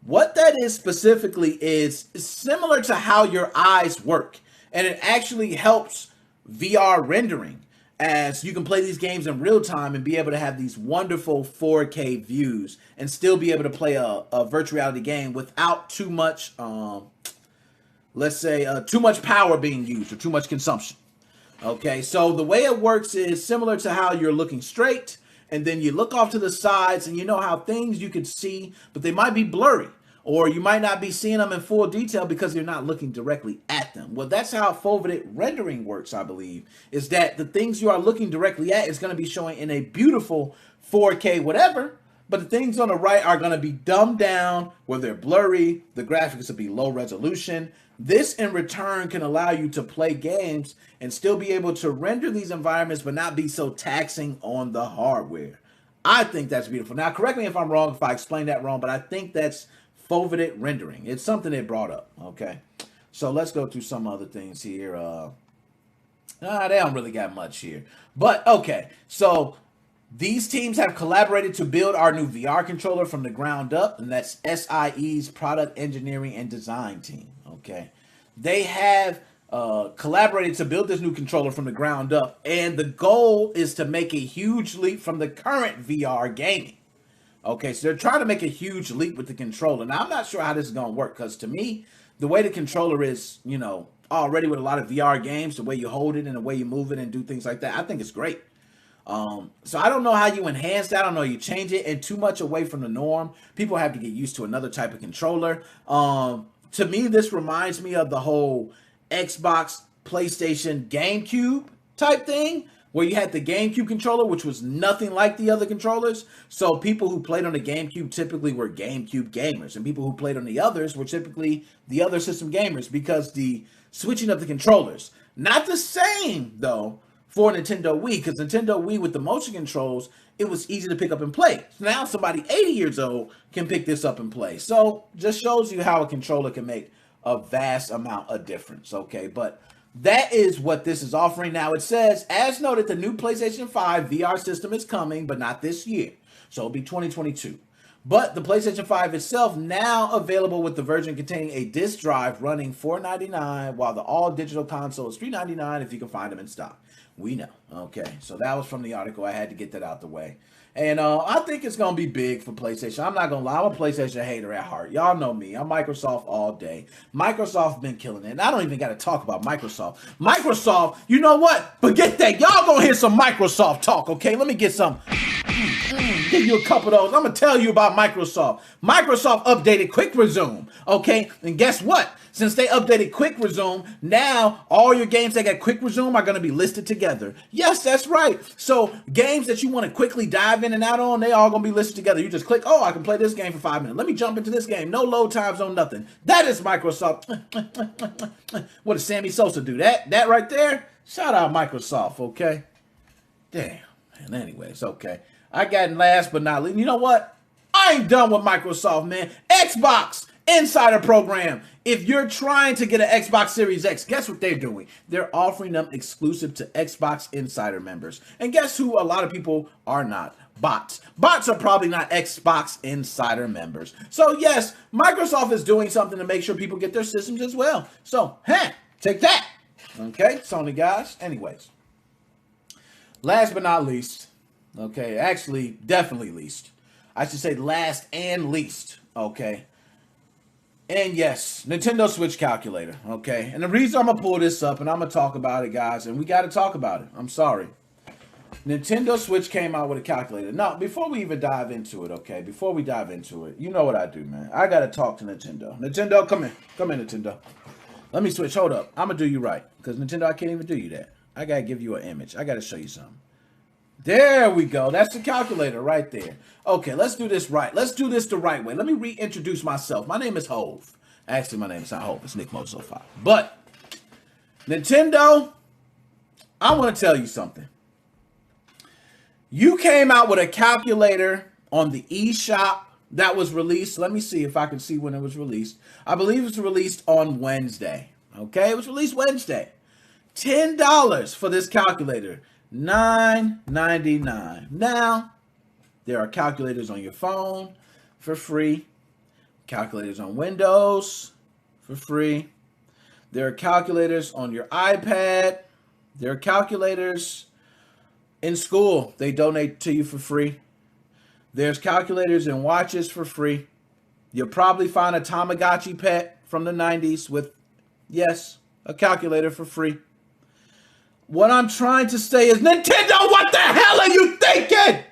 Speaker 2: What that is specifically is similar to how your eyes work. And it actually helps VR rendering, as you can play these games in real time and be able to have these wonderful 4K views and still be able to play a virtual reality game without too much, too much power being used or too much consumption. Okay, so the way it works is similar to how you're looking straight and then you look off to the sides and you know how things you can see, but they might be blurry. or you might not be seeing them in full detail because you're not looking directly at them. Well, that's how foveated rendering works, I believe, is that the things you are looking directly at is going to be showing in a beautiful 4K whatever, but the things on the right are going to be dumbed down where they're blurry, the graphics will be low resolution. This in return can allow you to play games and still be able to render these environments but not be so taxing on the hardware. I think that's beautiful. Now, correct me if I'm wrong, if I explained that wrong, but I think that's foveated rendering. It's something they brought up, okay? So let's go through some other things here. They don't really got much here. But, okay, so these teams have collaborated to build our new VR controller from the ground up, and that's SIE's Product Engineering and Design team, okay? They have collaborated to build this new controller from the ground up, and the goal is to make a huge leap from the current VR gaming. Okay, so they're trying to make a huge leap with the controller. Now, I'm not sure how this is going to work, because to me, the way the controller is, you know, already with a lot of VR games, the way you hold it and the way you move it and do things like that, I think it's great. So I don't know how you enhance that. I don't know you change it and too much away from the norm. People have to get used to another type of controller. To me, this reminds me of the whole Xbox, PlayStation, GameCube type thing, where you had the GameCube controller, which was nothing like the other controllers. So people who played on the GameCube typically were GameCube gamers, and people who played on the others were typically the other system gamers, because the switching of the controllers, not the same though for Nintendo Wii, because Nintendo Wii with the motion controls, it was easy to pick up and play. So now somebody 80 years old can pick this up and play. So just shows you how a controller can make a vast amount of difference, okay? But that is what this is offering. Now it says, as noted, the new PlayStation 5 VR system is coming, but not this year. So it'll be 2022. But the PlayStation 5 itself now available with the version containing a disc drive running $499, while the all-digital console is $399 if you can find them in stock. We know. Okay, so that was from the article. I had to get that out the way. And I think it's going to be big for PlayStation. I'm not going to lie. I'm a PlayStation hater at heart. Y'all know me. I'm Microsoft all day. Microsoft been killing it. And I don't even got to talk about Microsoft. Microsoft, you know what? Forget that. Y'all going to hear some Microsoft talk, okay? Let me get some. Give you a couple of those. I'm going to tell you about Microsoft. Microsoft updated Quick Resume, okay? And guess what? Since they updated Quick Resume, now all your games that got Quick Resume are going to be listed together. Yes, that's right. So games that you want to quickly dive in and out on, they all going to be listed together. You just click, oh, I can play this game for 5 minutes. Let me jump into this game. No load times, no nothing. That is Microsoft. What did Sammy Sosa do? That right there? Shout out Microsoft, okay? Damn. And anyways, okay. I got last but not least. You know what? I ain't done with Microsoft, man. Xbox Insider Program. If you're trying to get an Xbox Series X, guess what they're doing? They're offering them exclusive to Xbox Insider members. And guess who a lot of people are not? Bots. Bots are probably not Xbox Insider members. So yes, Microsoft is doing something to make sure people get their systems as well. So, take that. Okay, Sony guys. Anyways. Last but not least. Okay, actually, definitely least. I should say last and least. Okay. And yes, Nintendo Switch calculator, okay? And the reason I'm going to pull this up and I'm going to talk about it, guys, and we got to talk about it. I'm sorry. Nintendo Switch came out with a calculator. Now, before we even dive into it, okay? Before we dive into it, you know what I do, man. I got to talk to Nintendo. Nintendo, come in. Come in, Nintendo. Let me switch. Hold up. I'm going to do you right. Because Nintendo, I can't even do you that. I got to give you an image. I got to show you something. There we go. That's the calculator right there. Okay, let's do this right. Let's do this the right way. Let me reintroduce myself. My name is Hove. Actually, my name is not Hove. It's Nickmoses05. But, Nintendo, I want to tell you something. You came out with a calculator on the eShop that was released. Let me see if I can see when it was released. I believe it was released on Wednesday. Okay, it was released Wednesday. $10 for this calculator. $9.99. Now, there are calculators on your phone for free. Calculators on Windows for free. There are calculators on your iPad. There are calculators in school. They donate to you for free. There's calculators and watches for free. You'll probably find a Tamagotchi pet from the 90s with, yes, a calculator for free. What I'm trying to say is, Nintendo, what the hell are you thinking?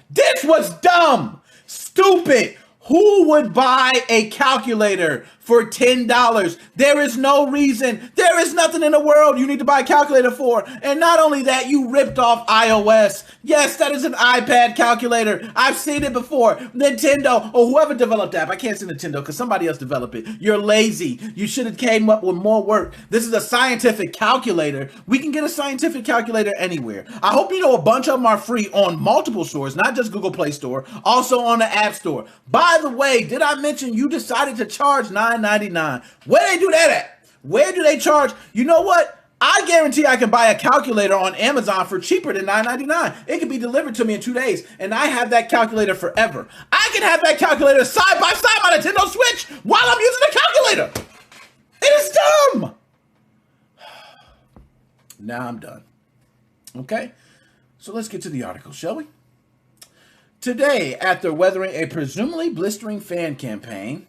Speaker 2: This was dumb, stupid, Who would buy a calculator for $10? There is no reason. There is nothing in the world you need to buy a calculator for. And not only that, you ripped off iOS. Yes, that is an iPad calculator. I've seen it before. Nintendo, or whoever developed that. I can't say Nintendo because somebody else developed it. You're lazy. You should have came up with more work. This is a scientific calculator. We can get a scientific calculator anywhere. I hope you know a bunch of them are free on multiple stores, not just Google Play Store, also on the App Store. By the way, did I mention you decided to charge $9.99? Where they do that at? Where do they charge? You know what? I guarantee I can buy a calculator on Amazon for cheaper than $9.99. It can be delivered to me in 2 days, and I have that calculator forever. I can have that calculator side by side my Nintendo Switch while I'm using the calculator. It is dumb. Now I'm done. Okay? So let's get to the article, shall we? Today, after weathering a presumably blistering fan campaign,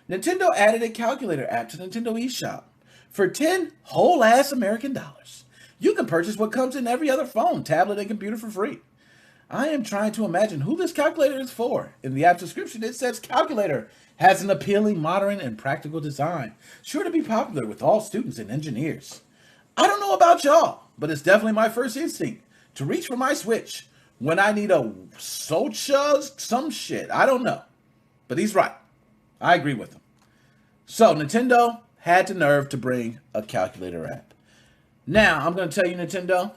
Speaker 2: Nintendo added a calculator app to Nintendo eShop. For 10 whole-ass American dollars, you can purchase what comes in every other phone, tablet, and computer for free. I am trying to imagine who this calculator is for. In the app description, it says calculator has an appealing, modern, and practical design, sure to be popular with all students and engineers. I don't know about y'all, but it's definitely my first instinct to reach for my Switch when I need a Socha, some shit. I don't know. But he's right. I agree with him. So Nintendo had the nerve to bring a calculator app. Now, I'm going to tell you, Nintendo,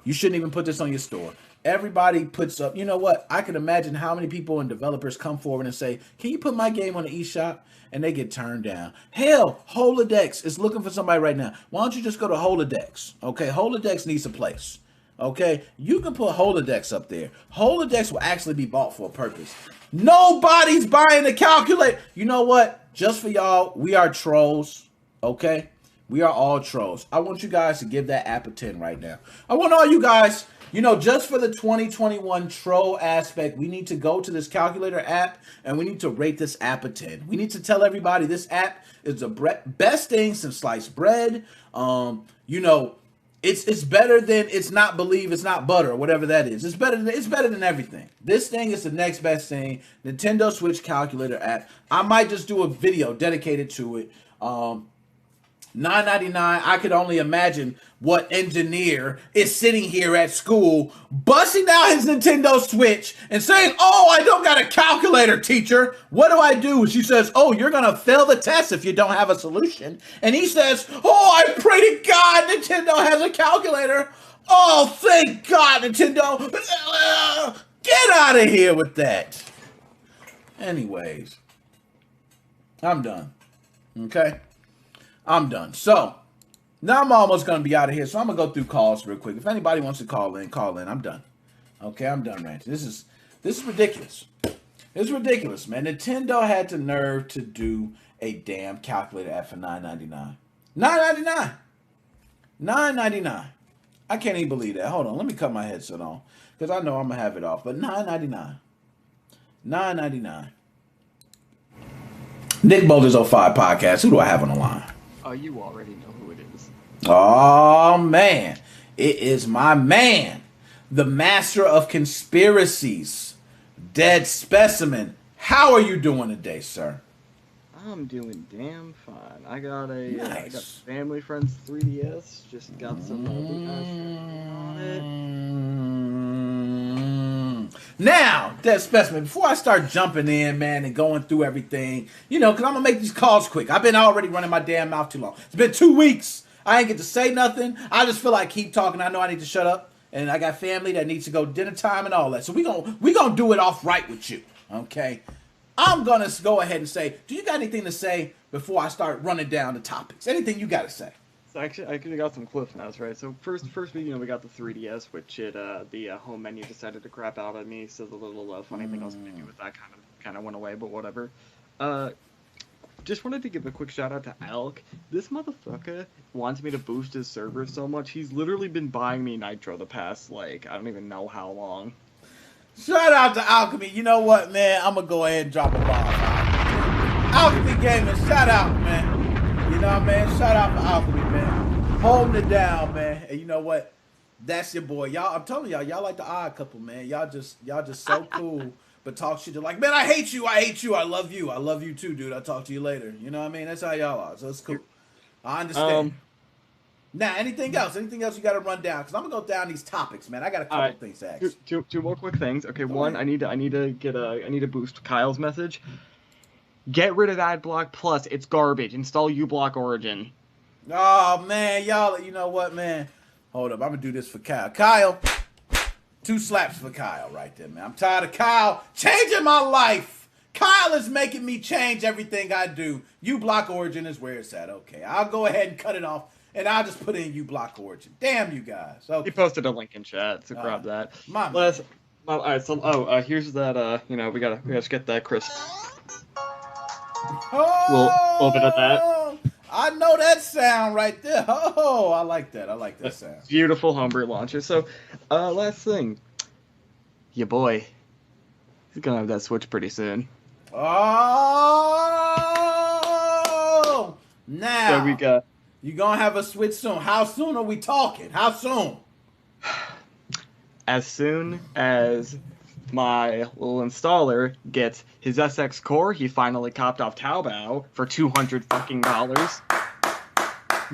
Speaker 2: you shouldn't even put this on your store. Everybody puts up, you know what? I can imagine how many people and developers come forward and say, can you put my game on the eShop? And they get turned down. Hell, Holodex is looking for somebody right now. Why don't you just go to Holodex? Okay, Holodex needs a place. Okay, you can put Holodex up there. Holodex will actually be bought for a purpose. Nobody's buying the calculator. You know what? Just for y'all, we are trolls. Okay, we are all trolls. I want you guys to give that app a 10 right now. I want all you guys, you know, just for the 2021 troll aspect, we need to go to this calculator app and we need to rate this app a 10. We need to tell everybody this app is the best thing since sliced bread. You know, it's better than it's not believe it's not butter or whatever that is. It's better than everything. This thing is the next best thing. Nintendo Switch calculator app. I might just do a video dedicated to it. $9.99. I could only imagine what engineer is sitting here at school busting out his Nintendo Switch and saying, oh, I don't got a calculator, teacher. What do I do? She says, oh, you're going to fail the test if you don't have a solution. And he says, oh, I pray to God Nintendo has a calculator. Oh, thank God, Nintendo. Get out of here with that. Anyways, I'm done. Okay? I'm done. So, now I'm almost going to be out of here. So, I'm going to go through calls real quick. If anybody wants to call in, call in. I'm done. Okay, I'm done ranting. This is ridiculous. It's ridiculous, man. Nintendo had the nerve to do a damn calculator app for $9.99. $9.99. $9.99. I can't even believe that. Hold on. Let me cut my headset on because I know I'm going to have it off. But $9.99. $9.99. Nickmoses05 Podcast. Who do I have on the line?
Speaker 3: Oh, you already know who it is.
Speaker 2: Oh, man. It is my man, the master of conspiracies, Dead Specimen. How are you doing today, sir?
Speaker 3: I'm doing damn fine. I got a
Speaker 2: Nice.
Speaker 3: I got family friends 3DS. Just got some on it.
Speaker 2: Now, Dead Specimen, before I start jumping in, man, and going through everything, you know, because I'm going to make these calls quick. I've been already running my damn mouth too long. It's been 2 weeks. I ain't get to say nothing. I just feel like keep talking. I know I need to shut up. And I got family that needs to go dinner time and all that. So we gonna do it off right with you, okay? I'm going to go ahead and say, do you got anything to say before I start running down the topics? Anything you got to say?
Speaker 3: So actually, I could have got some cliff notes, right? So first, we got the 3DS, which the home menu decided to crap out at me. So the little funny thing I was going to do with that kind of went away, but whatever. Just wanted to give a quick shout out to Alk. This motherfucker wants me to boost his server so much. He's literally been buying me Nitro the past, I don't even know how long.
Speaker 2: Shout out to Alchemy. You know what, man? I'm going to go ahead and drop a bomb. Alchemy Gaming, shout out, man. You know what, man? Shout out to Alchemy, man. Holding it down, man. And you know what? That's your boy. Y'all, I'm telling y'all like the odd couple, man. Y'all just so cool but talk shit. They're like, man, I hate you, I love you too, dude. I'll talk to you later. You know what I mean? That's how y'all are. So it's cool. I understand. Now, anything else? Anything else you got to run down? Because I'm gonna go down these topics, man. I got a couple things to ask.
Speaker 3: Two more quick things. Okay, one, I need to boost Kyle's message. Get rid of AdBlock Plus. It's garbage. Install uBlock Origin.
Speaker 2: Oh man, y'all. You know what, man? Hold up, I'm gonna do this for Kyle. Kyle, 2 slaps for Kyle right there, man. I'm tired of Kyle changing my life. Kyle is making me change everything I do. uBlock Origin is where it's at. Okay, I'll go ahead and cut it off. And I'll just put in uBlock Origin. Damn you guys. Okay.
Speaker 3: He posted a link in chat, so grab that. All right, so here's that. We gotta get that crisp.
Speaker 2: Oh,
Speaker 3: little bit of that.
Speaker 2: I know that sound right there. Oh, I like that. I like that sound.
Speaker 3: Beautiful homebrew launcher. So, last thing, your boy, he's gonna have that Switch pretty soon.
Speaker 2: Oh, now.
Speaker 3: So we got.
Speaker 2: You gonna have a Switch soon. How soon are we talking? How soon?
Speaker 3: As soon as my little installer gets his SX core, he finally copped off Taobao for $200 fucking dollars.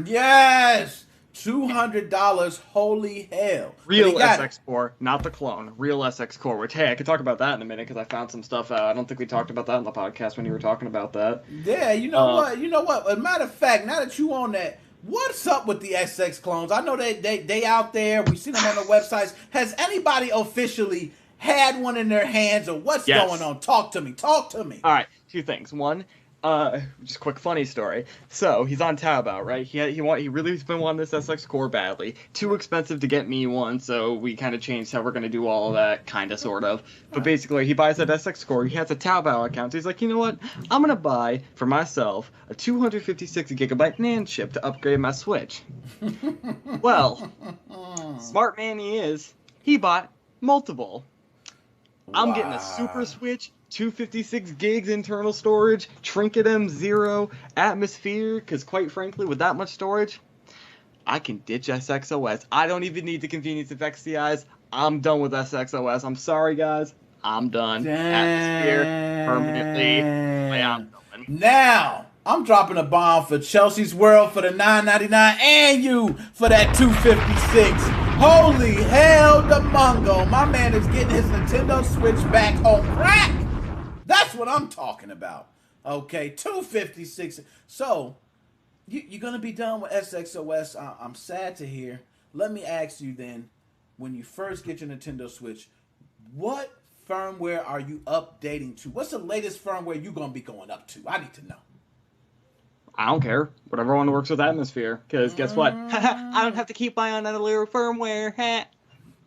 Speaker 2: Yes! $200, holy hell.
Speaker 3: Real SX core, not the clone. Real SX core, which, hey, I could talk about that in a minute because I found some stuff out. I don't think we talked about that on the podcast when you were talking about that.
Speaker 2: Yeah, you know what? You know what? As a matter of fact, now that you on that, what's up with the SX clones? I know they out there. We've seen them on the websites. Has anybody officially had one in their hands, or what's going on? Talk to me. Talk to me.
Speaker 3: All right, 2 things. One, just a quick funny story. So he's on Taobao, right? He really's been wanting this SX core badly. Too expensive to get me one, so we kind of changed how we're gonna do all of that, kind of, sort of. But basically, he buys that SX core. He has a Taobao account. So he's like, you know what? I'm gonna buy for myself a 256 gigabyte NAND chip to upgrade my Switch. Well, smart man he is. He bought multiple. I'm getting a Super Switch. 256 gigs internal storage, Trinket M0, Atmosphere, because quite frankly, with that much storage, I can ditch SXOS. I don't even need the convenience of XCIs. I'm done with SXOS. I'm sorry, guys. I'm done. Atmosphere, permanently. I'm going.
Speaker 2: Now, I'm dropping a bomb for Chelsea's World for the $9.99 and you for that $256. Holy hell, the Mungo. My man is getting his Nintendo Switch back on crack. That's what I'm talking about. Okay, $256. So, you're going to be done with SXOS. I'm sad to hear. Let me ask you then, when you first get your Nintendo Switch, what firmware are you updating to? What's the latest firmware you're going to be going up to? I need to know.
Speaker 3: I don't care. Whatever one works with Atmosphere. Because guess what? I don't have to keep buying that little firmware.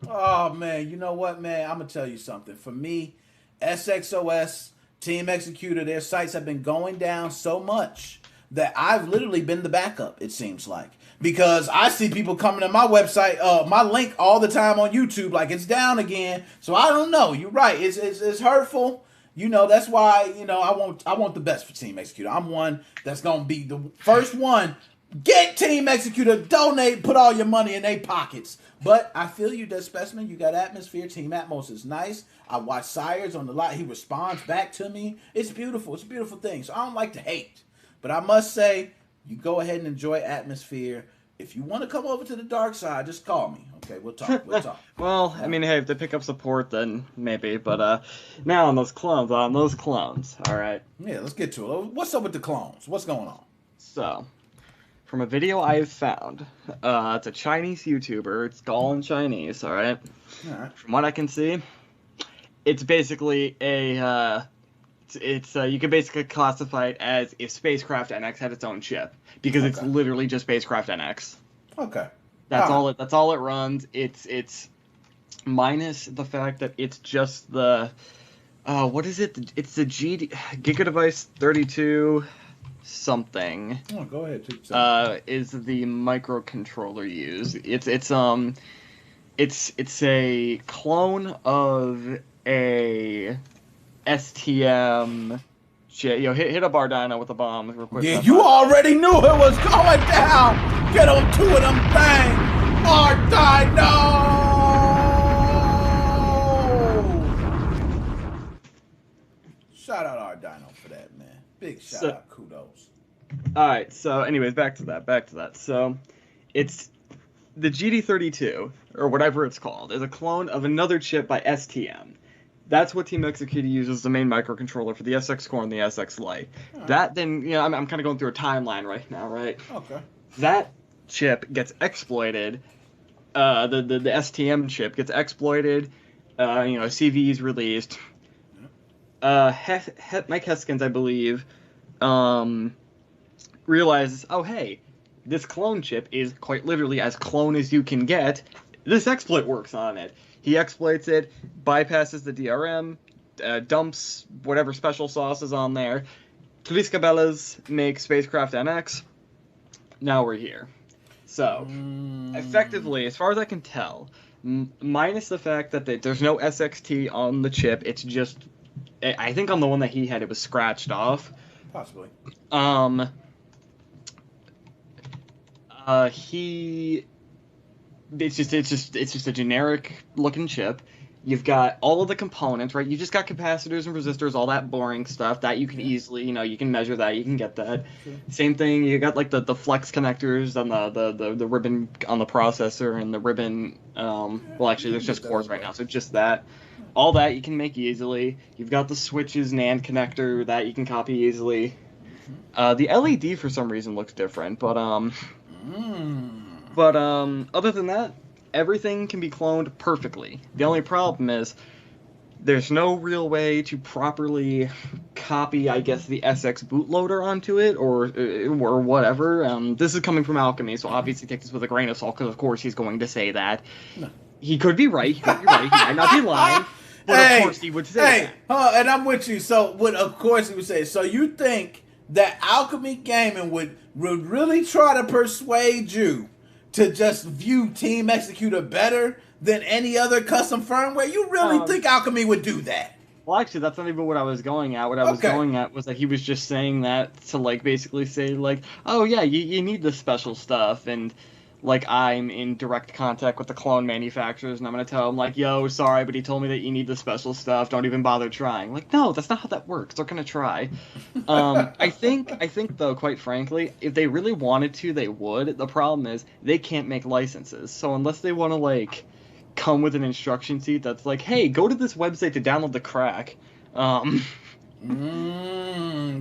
Speaker 2: Oh, man. You know what, man? I'm going to tell you something. For me, SXOS, Team Executor, their sites have been going down so much that I've literally been the backup, it seems like. Because I see people coming to my website, my link all the time on YouTube, like it's down again. So I don't know. You're right. It's hurtful. You know, that's why, you know, I want the best for Team Executor. I'm one that's going to be the first one. Get Team Executor, donate, put all your money in their pockets. But I feel you, Dead Specimen. You got Atmosphere. Team Atmos is nice. I watch Sires on the lot. He responds back to me. It's beautiful. It's a beautiful thing. So I don't like to hate. But I must say, you go ahead and enjoy Atmosphere. If you want to come over to the dark side, just call me. Okay, we'll talk. We'll talk.
Speaker 3: Well, I mean, hey, if they pick up support, then maybe. But now on those clones, all right.
Speaker 2: Yeah, let's get to it. What's up with the clones? What's going on?
Speaker 3: So, from a video I have found, it's a Chinese YouTuber. It's all in Chinese, all right?
Speaker 2: All right.
Speaker 3: From what I can see, it's basically a... you can basically classify it as if Spacecraft NX had its own chip, because it's literally just Spacecraft NX.
Speaker 2: Okay.
Speaker 3: That's all. That's all it runs. It's minus the fact that it's just the what is it? It's the Gigadevice 32 something.
Speaker 2: Oh, go ahead.
Speaker 3: Is the microcontroller used? It's a clone of a STM. Hit a Bardino with a bomb real quick.
Speaker 2: Yeah, you already knew it was going down. Get on 2 of them things. Bardino. Shout out our Dino for that, man. Big shout out, kudos.
Speaker 3: All right, so anyways, back to that. So, it's the GD32 or whatever it's called is a clone of another chip by STM. That's what Team Executed uses as the main microcontroller for the SX Core and the SX Lite. Right. That then, I'm kind of going through a timeline right now, right?
Speaker 2: Okay.
Speaker 3: That chip gets exploited. The STM chip gets exploited. CVE is released. Mike Heskins, I believe, realizes, oh hey, this clone chip is quite literally as clone as you can get. This exploit works on it. He exploits it, bypasses the DRM, dumps whatever special sauce is on there. Luis Cabela's make Spacecraft NX. Now we're here. So, effectively, as far as I can tell, minus the fact that there's no SXT on the chip, it's just, I think on the one that he had, it was scratched off.
Speaker 2: Possibly.
Speaker 3: It's just a generic looking chip. You've got all of the components, right? You just got capacitors and resistors, all that boring stuff that you can easily, you can measure that, you can get that. Sure. Same thing, you got like the flex connectors on the ribbon on the processor and the ribbon, well actually there's just cores right now, so just that. All that you can make easily. You've got the switches NAND connector that you can copy easily. The LED for some reason looks different, but other than that, everything can be cloned perfectly. The only problem is there's no real way to properly copy, I guess, the SX bootloader onto it or whatever. This is coming from Alchemy, so obviously take this with a grain of salt, because of course he's going to say that. No. He could be right. He might not be lying. But of course he would say that.
Speaker 2: And I'm with you. So, of course he would say. So you think that Alchemy Gaming would really try to persuade you to just view Team Executor better than any other custom firmware? You really think Alchemy would do that?
Speaker 3: Well, actually, that's not even what I was going at. What I was going at was that he was just saying that to, basically say, oh, yeah, you need this special stuff, and, I'm in direct contact with the clone manufacturers, and I'm going to tell them, yo, sorry, but he told me that you need the special stuff, don't even bother trying. No, that's not how that works. They're going to try. I think, though, quite frankly, if they really wanted to, they would. The problem is, they can't make licenses. So unless they want to, come with an instruction sheet that's hey, go to this website to download the crack.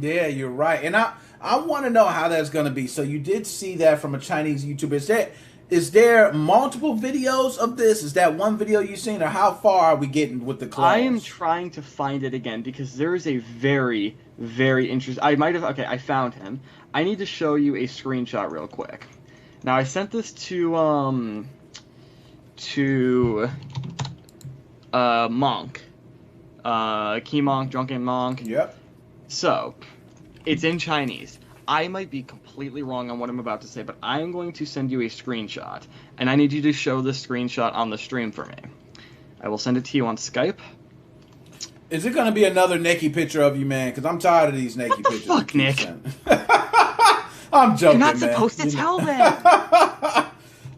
Speaker 2: Yeah, you're right. And I want to know how that's going to be. So you did see that from a Chinese YouTuber. Is there multiple videos of this? Is that one video you've seen, or how far are we getting with the clones?
Speaker 3: I am trying to find it again because there is a very, very interesting... I found him. I need to show you a screenshot real quick. Now, I sent this to Monk. Key Monk, Drunken Monk.
Speaker 2: Yep.
Speaker 3: So, it's in Chinese. I might be completely wrong on what I'm about to say, but I am going to send you a screenshot, and I need you to show this screenshot on the stream for me. I will send it to you on Skype.
Speaker 2: Is it going to be another naked picture of you, man? Because I'm tired of these naked pictures.
Speaker 3: Fuck, Nick.
Speaker 2: I'm joking, man.
Speaker 3: You're not supposed to tell them.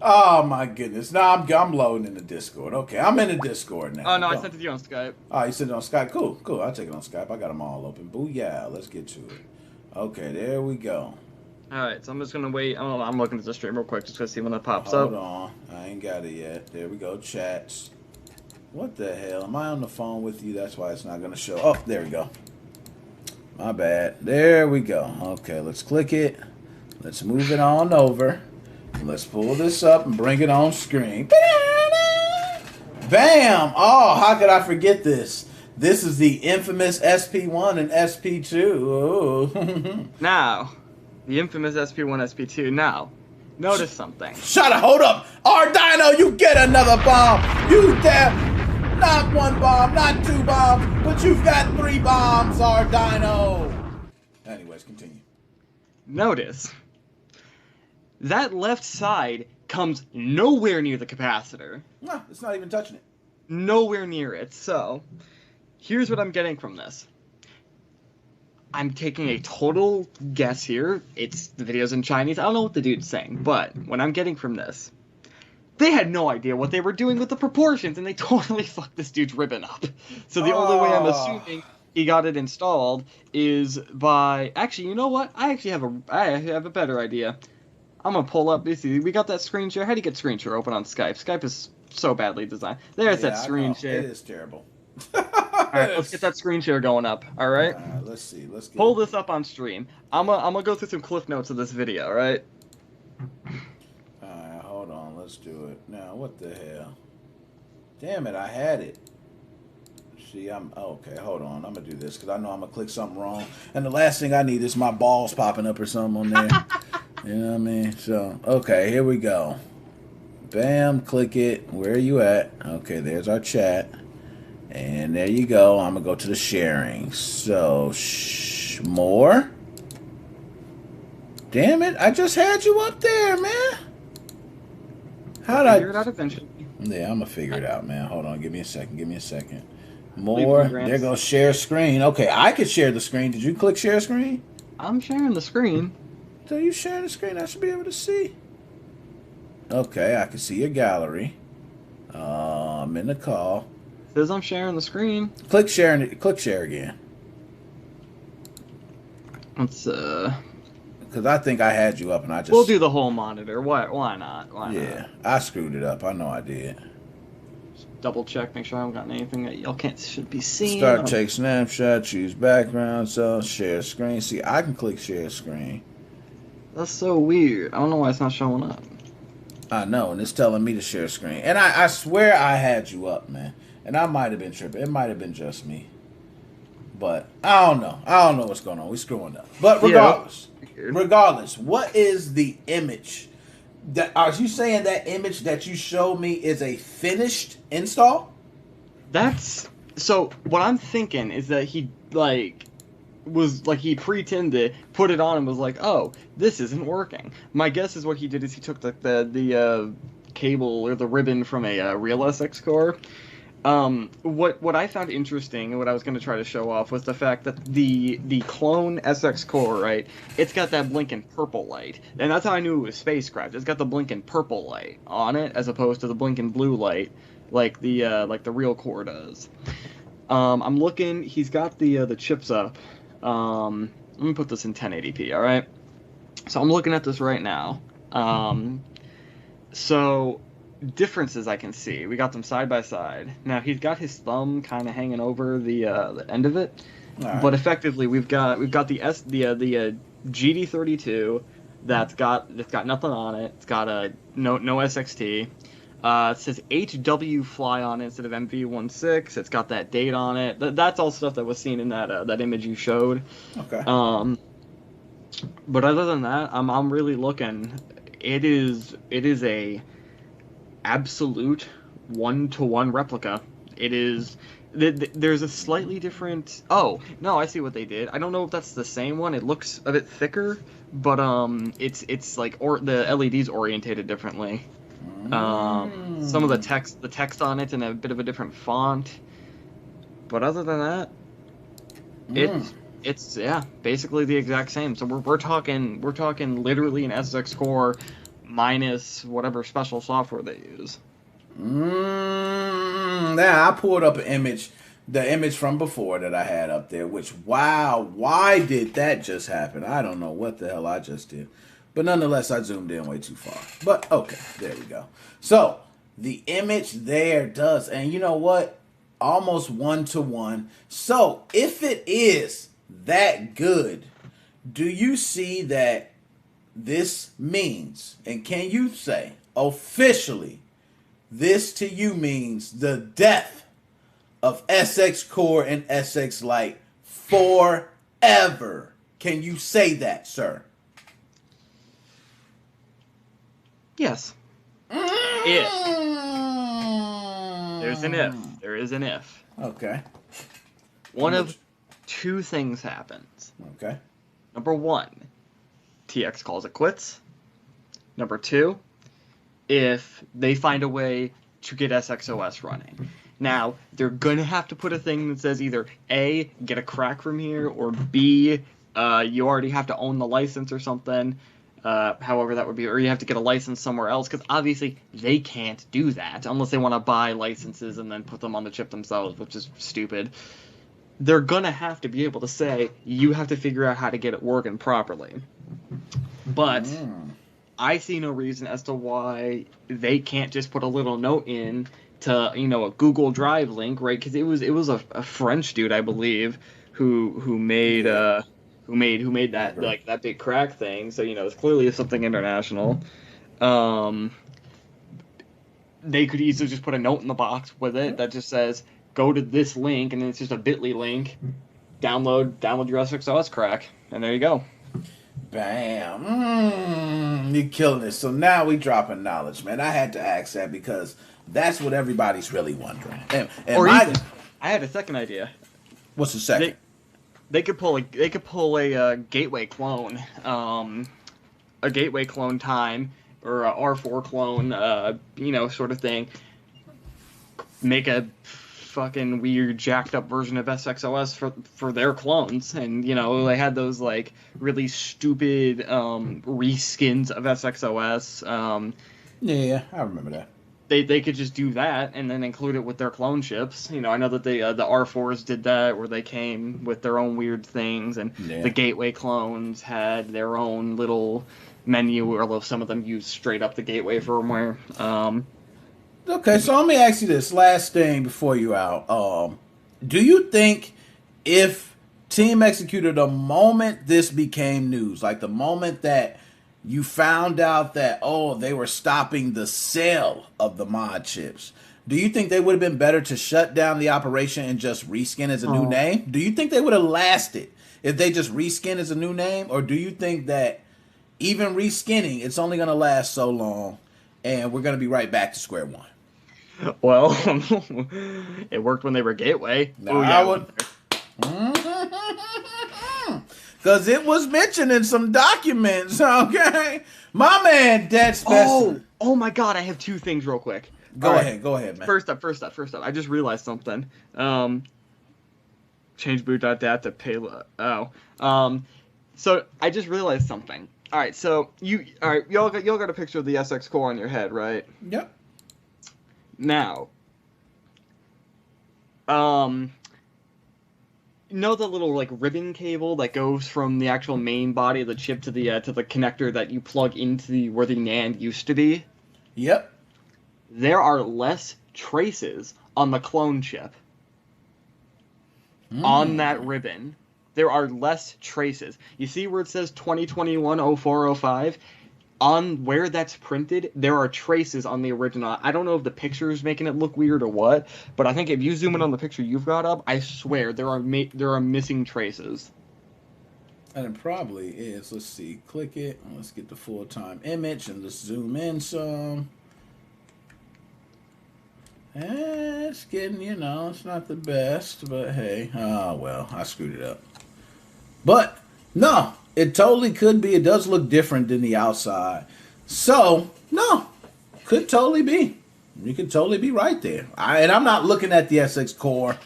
Speaker 2: Oh, my goodness. No, I'm loading in the Discord. Okay, I'm in the Discord now.
Speaker 3: Oh, no, I sent it to you on Skype.
Speaker 2: Oh, you sent it on Skype? Cool. I'll take it on Skype. I got them all open. Booyah. Let's get to it. Okay, there we go.
Speaker 3: Alright, so I'm just going to wait. I'm looking at the stream real quick just to see when that pops
Speaker 2: up. Hold on. I ain't got it yet. There we go. Chats. What the hell? Am I on the phone with you? That's why it's not going to show. Oh, there we go. My bad. There we go. Okay, let's click it. Let's move it on over. Let's pull this up and bring it on screen. Bam! Oh, how could I forget this? This is the infamous SP1 and SP2. Oh.
Speaker 3: Now, the infamous SP1, SP2. Now, notice something.
Speaker 2: Shut up! Hold up! Ardino, you get another bomb! You damn... Not one bomb, not two bombs, but you've got 3 bombs, Ardino! Anyways, continue.
Speaker 3: Notice... that left side comes nowhere near the capacitor.
Speaker 2: No, it's not even touching it.
Speaker 3: Nowhere near it. So, here's what I'm getting from this. I'm taking a total guess here. The video's in Chinese. I don't know what the dude's saying, but what I'm getting from this, they had no idea what they were doing with the proportions, and they totally fucked this dude's ribbon up. So the only way I'm assuming he got it installed is by actually, you know what? I have a better idea. I'm gonna pull up. We got that screen share. How do you get screen share open on Skype? Skype is so badly designed. There's that screen share.
Speaker 2: It is terrible.
Speaker 3: All right, let's get that screen share going up. All right.
Speaker 2: Let's see. Let's
Speaker 3: pull this up on stream. I'm gonna go through some cliff notes of this video. All right.
Speaker 2: All right, hold on. Let's do it now. What the hell? Damn it! I had it. See, okay. Hold on. I'm gonna do this because I know I'm gonna click something wrong, and the last thing I need is my balls popping up or something on there. You know what I mean? So, okay, here we go. Bam, click it. Where are you at? Okay, there's our chat. And there you go. I'm going to go to the sharing. So, more. Damn it, I just had you up there, man. How'd I...
Speaker 3: figure it out eventually.
Speaker 2: Yeah, I'm going to figure it out, man. Hold on, give me a second. More. There goes share screen. Okay, I could share the screen. Did you click share screen?
Speaker 3: I'm sharing the screen.
Speaker 2: So you sharing the screen, I should be able to see. Okay, I can see your gallery. I'm in the call.
Speaker 3: It says I'm sharing the screen.
Speaker 2: Click share again.
Speaker 3: Let's
Speaker 2: because I think I had you up and I just...
Speaker 3: We'll do the whole monitor. Why not? Why
Speaker 2: not?
Speaker 3: not?
Speaker 2: I screwed it up. I know I did.
Speaker 3: Just double check, make sure I haven't gotten anything that y'all should be seeing.
Speaker 2: Start take snapshot, choose background, so share screen. See, I can click share screen.
Speaker 3: That's so weird. I don't know why it's not showing up.
Speaker 2: I know, and it's telling me to share screen. And I swear I had you up, man. And I might have been tripping. It might have been just me. But I don't know. I don't know what's going on. We're screwing up. But regardless, what is the image? Are you saying that image that you showed me is a finished install?
Speaker 3: So what I'm thinking is that he he pretended, put it on and was like, oh, this isn't working. My guess is what he did is he took the cable or the ribbon from a real SX core. What I found interesting and what I was going to try to show off was the fact that the clone SX core, right, it's got that blinking purple light. And that's how I knew it was spacecraft. It's got the blinking purple light on it as opposed to the blinking blue light like the real core does. I'm looking, he's got the chips up. Let me put this in 1080p, all right? So I'm looking at this right now. So differences I can see. We got them side by side. Now he's got his thumb kind of hanging over the end of it, right. But effectively we've got the GD32 that's got nothing on it. It's got no SXT. It says HW fly on it instead of MV16. It's got that date on it. That's all stuff that was seen in that image you showed.
Speaker 2: Okay.
Speaker 3: But other than that, I'm really looking. It is a absolute 1-to-1 replica. It is. There's a slightly different. Oh no, I see what they did. I don't know if that's the same one. It looks a bit thicker, but it's like the LEDs orientated differently. Some of the text on it in a bit of a different font. But other than that, it's basically the exact same. So we're talking literally an SX core minus whatever special software they use.
Speaker 2: Now I pulled up the image from before that I had up there, which why did that just happen? I don't know what the hell I just did. But nonetheless, I zoomed in way too far. But okay, there we go. So the image there does, and you know what? Almost 1-to-1. So if it is that good, do you see that this means, and can you say officially, this to you means the death of SX Core and SX Lite forever? Can you say that, sir?
Speaker 3: Yes. If. There's an if. There is an if.
Speaker 2: Okay.
Speaker 3: One of two things happens.
Speaker 2: Okay.
Speaker 3: Number one, TX calls it quits. Number two, if they find a way to get SXOS running. Now, they're going to have to put a thing that says either A, get a crack from here, or B, you already have to own the license or something. However that would be, or you have to get a license somewhere else, because obviously they can't do that unless they want to buy licenses and then put them on the chip themselves, which is stupid. they're gonna have to be able to say, you have to figure out how to get it working properly. But I see no reason as to why they can't just put a little note in to, a Google Drive link, right? Because it was a French dude, I believe, who made that like that big crack thing. So it's clearly something international. They could easily just put a note in the box with it that just says, go to this link, and then it's just a bit.ly link. Download your SXOS crack, and there you go.
Speaker 2: Bam. You're killing it. So now we dropping knowledge, man. I had to ask that because that's what everybody's really wondering.
Speaker 3: I had a second idea.
Speaker 2: What's the second?
Speaker 3: They could pull a gateway clone, a gateway clone time, or a R4 clone, sort of thing. Make a fucking weird jacked up version of SXOS for their clones, and they had those like really stupid reskins of SXOS.
Speaker 2: Yeah, I remember that.
Speaker 3: They could just do that and then include it with their clone ships. I know that the R4s did that, where they came with their own weird things, and the gateway clones had their own little menu, although some of them used straight up the gateway firmware.
Speaker 2: Okay, so let me ask you this last thing before you out. Do you think if Team executed the moment this became news, like the moment that you found out that, they were stopping the sale of the mod chips, do you think they would have been better to shut down the operation and just reskin as a new name? Do you think they would have lasted if they just reskin as a new name? Or do you think that even reskinning, it's only going to last so long and we're going to be right back to square one?
Speaker 3: Well, it worked when they were Gateway.
Speaker 2: Because it was mentioned in some documents, okay? My man, Dead Specimen.
Speaker 3: Oh my God, I have two things real quick.
Speaker 2: Go ahead, man.
Speaker 3: First up. I just realized something. Change boot.dat to payload. So I just realized something. All right, so y'all got a picture of the SX core on your head, right?
Speaker 2: Yep.
Speaker 3: Now, the little like ribbon cable that goes from the actual main body of the chip to the connector that you plug into where the NAND used to be?
Speaker 2: Yep.
Speaker 3: There are less traces on the clone chip. On that ribbon. There are less traces. You see where it says 2021-04-05? On where that's printed, there are traces on the original. I don't know if the picture is making it look weird or what, but I think if you zoom in on the picture you've got up, I swear there are missing traces.
Speaker 2: And it probably is. Let's see. Click it. Let's get the full-time image and let's zoom in some. It's getting, it's not the best, but hey. Oh, well, I screwed it up. But, no. It totally could be. It does look different than the outside. So, no. Could totally be. You could totally be right there. And I'm not looking at the SX core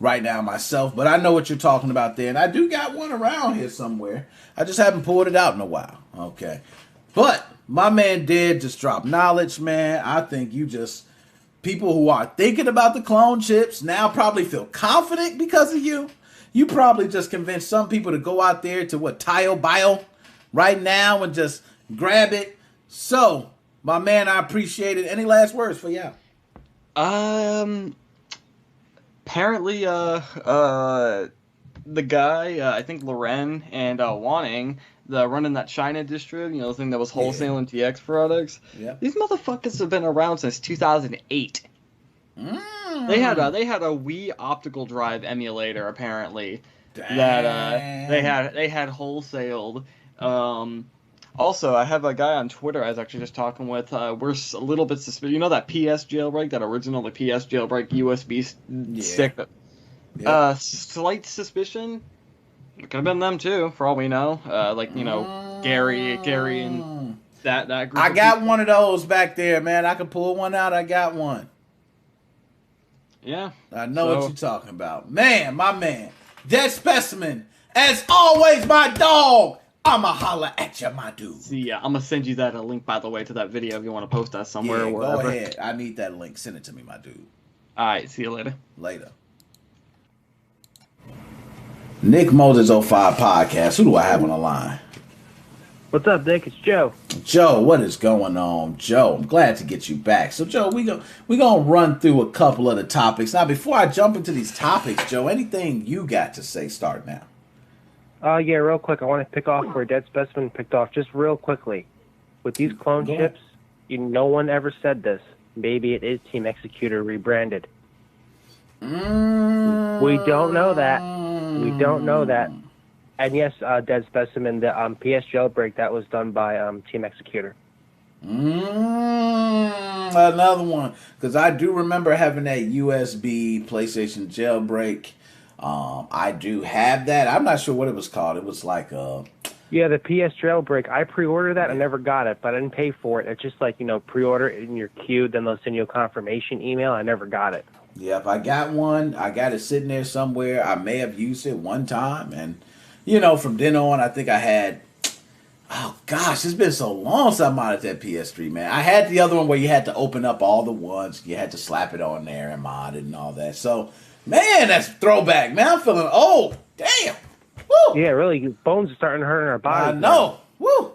Speaker 2: right now myself, but I know what you're talking about there. And I do got one around here somewhere. I just haven't pulled it out in a while. Okay. But my man did just drop knowledge, man. I think people who are thinking about the clone chips now probably feel confident because of you. You probably just convinced some people to go out there to Tile Bio right now and just grab it. So, my man, I appreciate it. Any last words for you?
Speaker 3: Apparently, the guy, I think Loren and Wanting, running that China distro, the thing that was wholesaling TX products.
Speaker 2: Yep.
Speaker 3: These motherfuckers have been around since 2008. They had a Wii optical drive emulator apparently.
Speaker 2: Dang.
Speaker 3: That they had wholesaled. Also, I have a guy on Twitter I was actually just talking with. We're a little bit suspicious. You know that PS jailbreak, that original PS jailbreak USB stick? Slight suspicion. It could have been them too, for all we know. Gary and that group.
Speaker 2: I got one of those back there, man. I can pull one out. I got one.
Speaker 3: Yeah.
Speaker 2: I know what you're talking about. Man, my man. Dead Specimen. As always, my dog. I'ma holla at you, my dude.
Speaker 3: See, I'm gonna send you that link, by the way, to that video if you want to post that somewhere or wherever.
Speaker 2: Go ahead. I need that link. Send it to me, my dude.
Speaker 3: All right. See you later.
Speaker 2: Later. Nickmoses05 Podcast. Who do I have on the line?
Speaker 4: What's up, Nick? It's Joe.
Speaker 2: Joe, what is going on? Joe, I'm glad to get you back. So, Joe, we're gonna run through a couple of the topics. Now, before I jump into these topics, Joe, anything you got to say start now?
Speaker 4: Yeah, real quick. I want to pick off where Dead Specimen picked off just real quickly. With these clone ships, no one ever said this. Maybe it is Team Executor rebranded. We don't know that. We don't know that. And yes, Dead Specimen, the PS jailbreak, that was done by Team Executor.
Speaker 2: Another one. Because I do remember having that USB PlayStation jailbreak. I do have that. I'm not sure what it was called. It was like
Speaker 4: Yeah, the PS jailbreak. I pre-ordered that. I never got it, but I didn't pay for it. It's just like, pre-order it in your queue, then they'll send you a confirmation email. I never got it.
Speaker 2: Yeah, if I got one, I got it sitting there somewhere. I may have used it one time, and from then on, I think I had. Oh gosh, it's been so long since I modded that PS3, man. I had the other one where you had to open up all the ones, you had to slap it on there and mod it and all that. So, man, that's throwback, man. I'm feeling old. Damn. Woo.
Speaker 4: Yeah, really, bones are starting to hurt in our bodies.
Speaker 2: I know. Woo.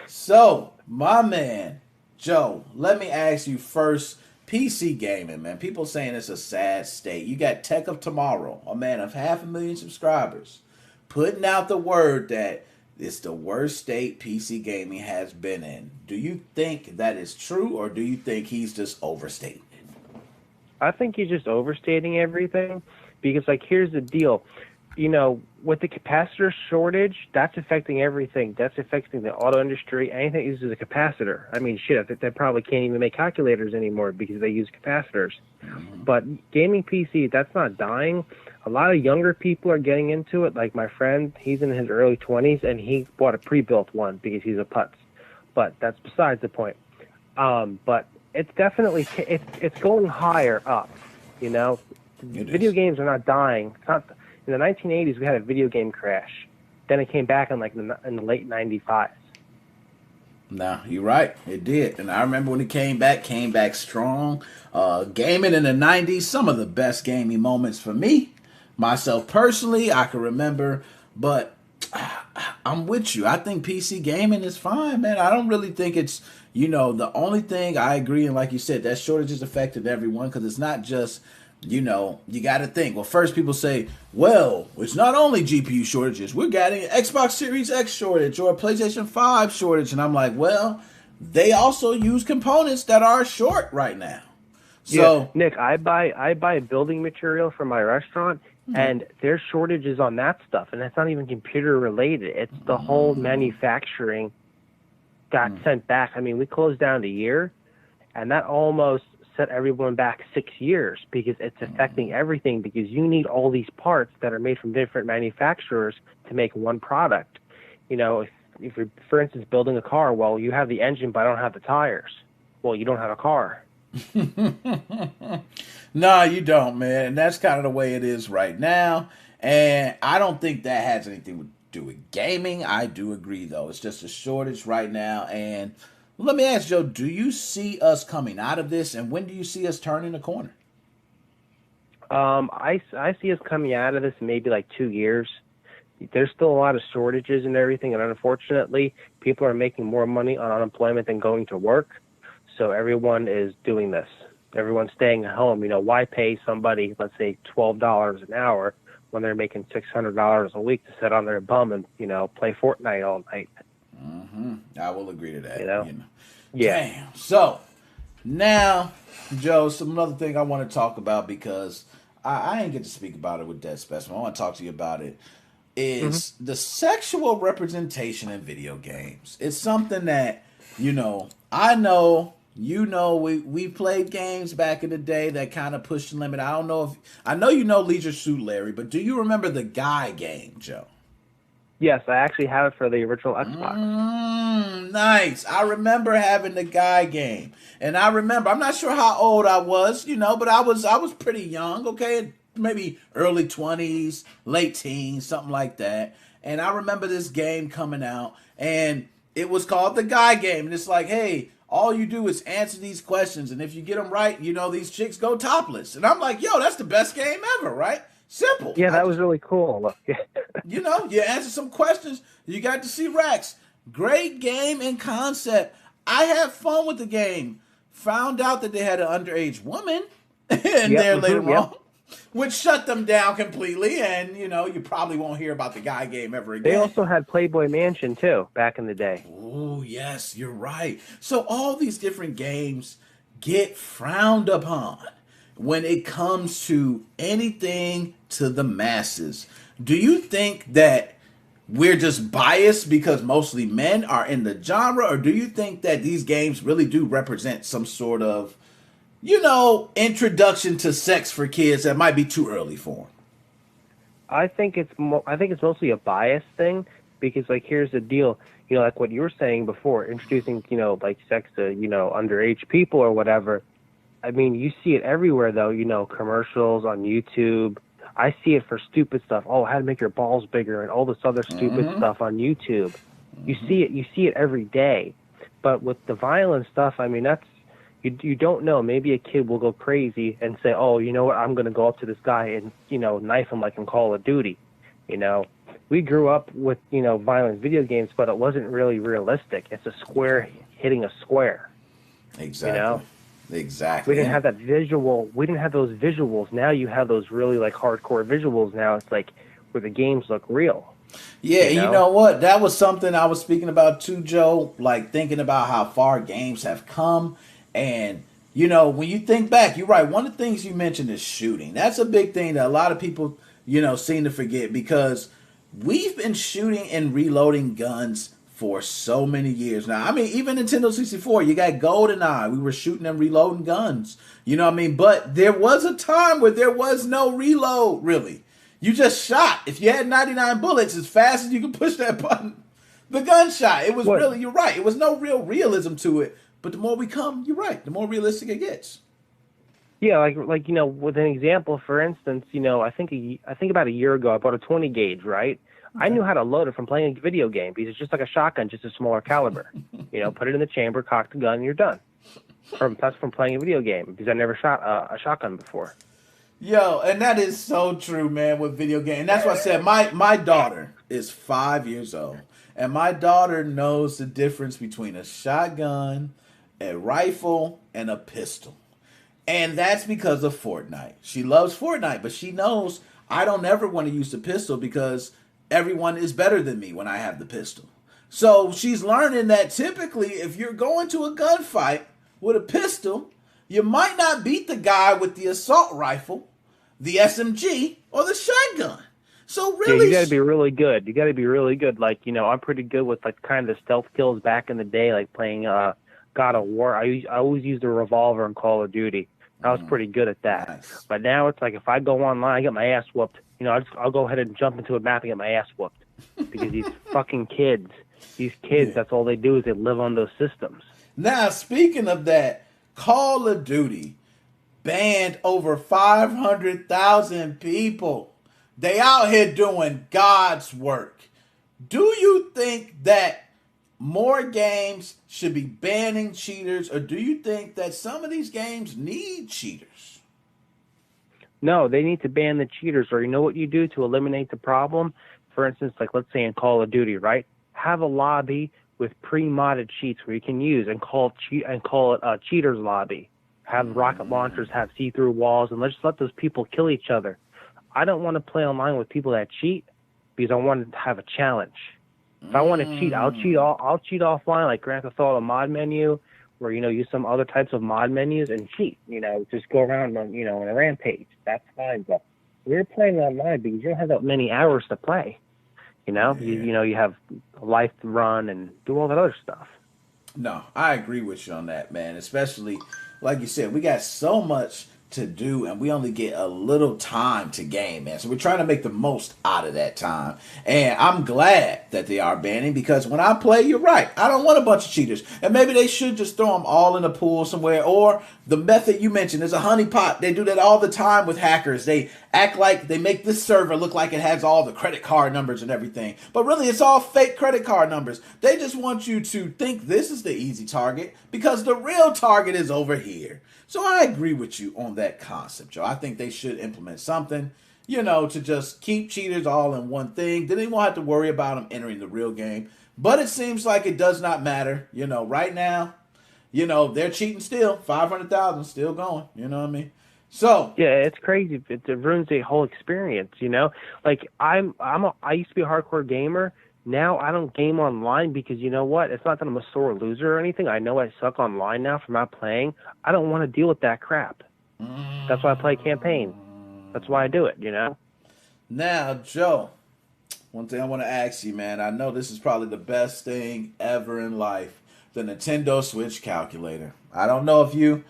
Speaker 2: So, my man, Joe, let me ask you first. PC gaming, man. People saying it's a sad state. You got Tech of Tomorrow, a man of 500,000 subscribers, putting out the word that it's the worst state PC gaming has been in. Do you think that is true, or do you think he's just overstating it?
Speaker 4: I think he's just overstating everything because, here's the deal. With the capacitor shortage, that's affecting everything. That's affecting the auto industry. Anything that uses a capacitor. I mean, shit, I think they probably can't even make calculators anymore because they use capacitors. Mm-hmm. But gaming PC, that's not dying. A lot of younger people are getting into it. Like my friend, he's in his early 20s, and he bought a pre-built one because he's a putz. But that's besides the point. But it's definitely, it's going higher up, Video games are not dying. It's not... In the 1980s, we had a video game crash. Then it came back in the late 95s.
Speaker 2: No, you're right. It did. And I remember when it came back strong. Gaming in the 90s, some of the best gaming moments for me. Myself personally, I can remember. But I'm with you. I think PC gaming is fine, man. I don't really think it's, the only thing I agree, and like you said, that shortage is affected everyone because it's not just... you got to think. Well, first people say, well, it's not only GPU shortages. We're getting an Xbox Series X shortage or a PlayStation 5 shortage. And I'm like, well, they also use components that are short right now. So,
Speaker 4: yeah, Nick, I buy building material for my restaurant, and there's shortages on that stuff. And that's not even computer related. It's the whole manufacturing got sent back. I mean, we closed down a year, and that almost set everyone back 6 years because it's affecting everything because you need all these parts that are made from different manufacturers to make one product. If you're, for instance, building a car, well, you have the engine, but I don't have the tires. Well, you don't have a car.
Speaker 2: No, you don't, man. And that's kind of the way it is right now. And I don't think that has anything to do with gaming. I do agree, though. It's just a shortage right now. And let me ask, Joe, do you see us coming out of this, and when do you see us turning the corner?
Speaker 4: I see us coming out of this in maybe 2 years. There's still a lot of shortages and everything, and unfortunately, people are making more money on unemployment than going to work, so everyone is doing this. Everyone's staying at home. Why pay somebody, let's say, $12 an hour when they're making $600 a week to sit on their bum and, play Fortnite all night?
Speaker 2: Mm-hmm. I will agree to that.
Speaker 4: Yeah.
Speaker 2: Damn. So now, Joe, another thing I want to talk about because I didn't get to speak about it with Dead Specimen. I want to talk to you about it. Is the sexual representation in video games? It's something that I know. We played games back in the day that kind of pushed the limit. I know Leisure Suit Larry, but do you remember the Guy game, Joe?
Speaker 4: Yes, I actually have it for the original Xbox.
Speaker 2: Nice. I remember having the Guy game. And I'm not sure how old I was, but I was pretty young, okay? Maybe early 20s, late teens, something like that. And I remember this game coming out, and it was called the Guy game. And it's like, hey, all you do is answer these questions, and if you get them right, these chicks go topless. And I'm like, yo, that's the best game ever, right? Simple.
Speaker 4: Yeah, that was really cool. Look,
Speaker 2: You know, you answer some questions. You got to see Rex. Great game and concept. I had fun with the game. Found out that they had an underage woman in there later on, which shut them down completely. And, you know, you probably won't hear about the guy game ever again.
Speaker 4: They also had Playboy Mansion, too, back in the day.
Speaker 2: Oh, yes, you're right. So all these different games get frowned upon when it comes to anything to the masses. Do you think that we're just biased because mostly men are in the genre, or do you think that these games really do represent some sort of, you know, introduction to sex for kids that might be too early for them?
Speaker 4: I think it's mostly a bias thing because, like, here's the deal. You know, like what you were saying before, introducing, you know, like sex to, you know, underage people or whatever. I mean, you see it everywhere, though. You know, commercials on YouTube. I see it for stupid stuff. Oh, how to make your balls bigger and all this other stupid stuff on YouTube. You see it every day. But with the violent stuff, I mean, that's you don't know. Maybe a kid will go crazy and say, oh, you know what, I'm going to go up to this guy and, you know, knife him like in Call of Duty. You know, we grew up with, you know, violent video games, but it wasn't really realistic. It's a square hitting a square.
Speaker 2: Exactly.
Speaker 4: You know?
Speaker 2: Exactly.
Speaker 4: We didn't have that visual. We didn't have those visuals. Now you have those really like hardcore visuals. Now it's like where the games look real.
Speaker 2: Yeah, you know what? That was something I was speaking about too, Joe. Like thinking about how far games have come. And, you know, when you think back, you're right. One of the things you mentioned is shooting. That's a big thing that a lot of people, you know, seem to forget because we've been shooting and reloading guns for so many years now. I mean, even Nintendo 64, you got GoldenEye. We were shooting and reloading guns. You know what I mean? But there was a time where there was no reload, really. You just shot. If you had 99 bullets, as fast as you could push that button, the gun shot. It was really, you're right. It was no real realism to it. But the more we come, you're right, the more realistic it gets.
Speaker 4: Yeah, like you know, with an example, for instance, you know, I think about a year ago, I bought a 20 gauge, right? Okay. I knew how to load it from playing a video game because it's just like a shotgun, just a smaller caliber. You know, put it in the chamber, cock the gun, and you're done. That's from playing a video game because I never shot a shotgun before.
Speaker 2: Yo, and that is so true, man, with video games. And that's why I said my daughter is 5 years old. And my daughter knows the difference between a shotgun, a rifle, and a pistol. And that's because of Fortnite. She loves Fortnite, but she knows I don't ever want to use the pistol because everyone is better than me when I have the pistol. So she's learning that typically if you're going to a gunfight with a pistol, you might not beat the guy with the assault rifle, the SMG, or the shotgun. So really,
Speaker 4: you got to be really good. You got to be really good. Like, you know, I'm pretty good with like kind of the stealth kills back in the day, like playing God of War. I always used a revolver in Call of Duty. I was pretty good at that. Nice. But now it's like if I go online, I get my ass whooped. You know, I'll go ahead and jump into a map and get my ass whooped because these fucking kids, that's all they do is they live on those systems.
Speaker 2: Now, speaking of that, Call of Duty banned over 500,000 people. They out here doing God's work. Do you think that more games should be banning cheaters, or do you think that some of these games need cheaters?
Speaker 4: No, they need to ban the cheaters, or you know what you do to eliminate the problem? For instance, like let's say in Call of Duty, right? Have a lobby with pre-modded cheats where you can use and call it a cheaters lobby. Have rocket launchers, have see-through walls, and let's just let those people kill each other. I don't want to play online with people that cheat because I want to have a challenge. If I want to cheat, I'll cheat offline, like Grand Theft Auto mod menu, or you know, use some other types of mod menus and cheat. You know, just go around on on a rampage. That's fine. But we're playing online because you don't have that many hours to play. You know, you have a life to run and do all that other stuff.
Speaker 2: No, I agree with you on that, man. Especially like you said, we got so much to do and we only get a little time to game, man. So we're trying to make the most out of that time. And I'm glad that they are banning because when I play, you're right. I don't want a bunch of cheaters. And maybe they should just throw them all in a pool somewhere. Or the method you mentioned is a honeypot. They do that all the time with hackers. They act like they make this server look like it has all the credit card numbers and everything. But really, it's all fake credit card numbers. They just want you to think this is the easy target because the real target is over here. So I agree with you on that concept, Joe. I think they should implement something. to just keep cheaters all in one thing. Then they won't have to worry about them entering the real game. But it seems like it does not matter. Right now, they're cheating still. 500,000 still going. You know what I mean? So
Speaker 4: yeah, it's crazy. It ruins the whole experience. Like I used to be a hardcore gamer. Now I don't game online because you know what? It's not that I'm a sore loser or anything. I know I suck online now from not playing. I don't want to deal with that crap. That's why I play campaign. That's why I do it.
Speaker 2: Now, Joe, one thing I want to ask you, man. I know this is probably the best thing ever in life. The Nintendo Switch calculator. I don't know if you've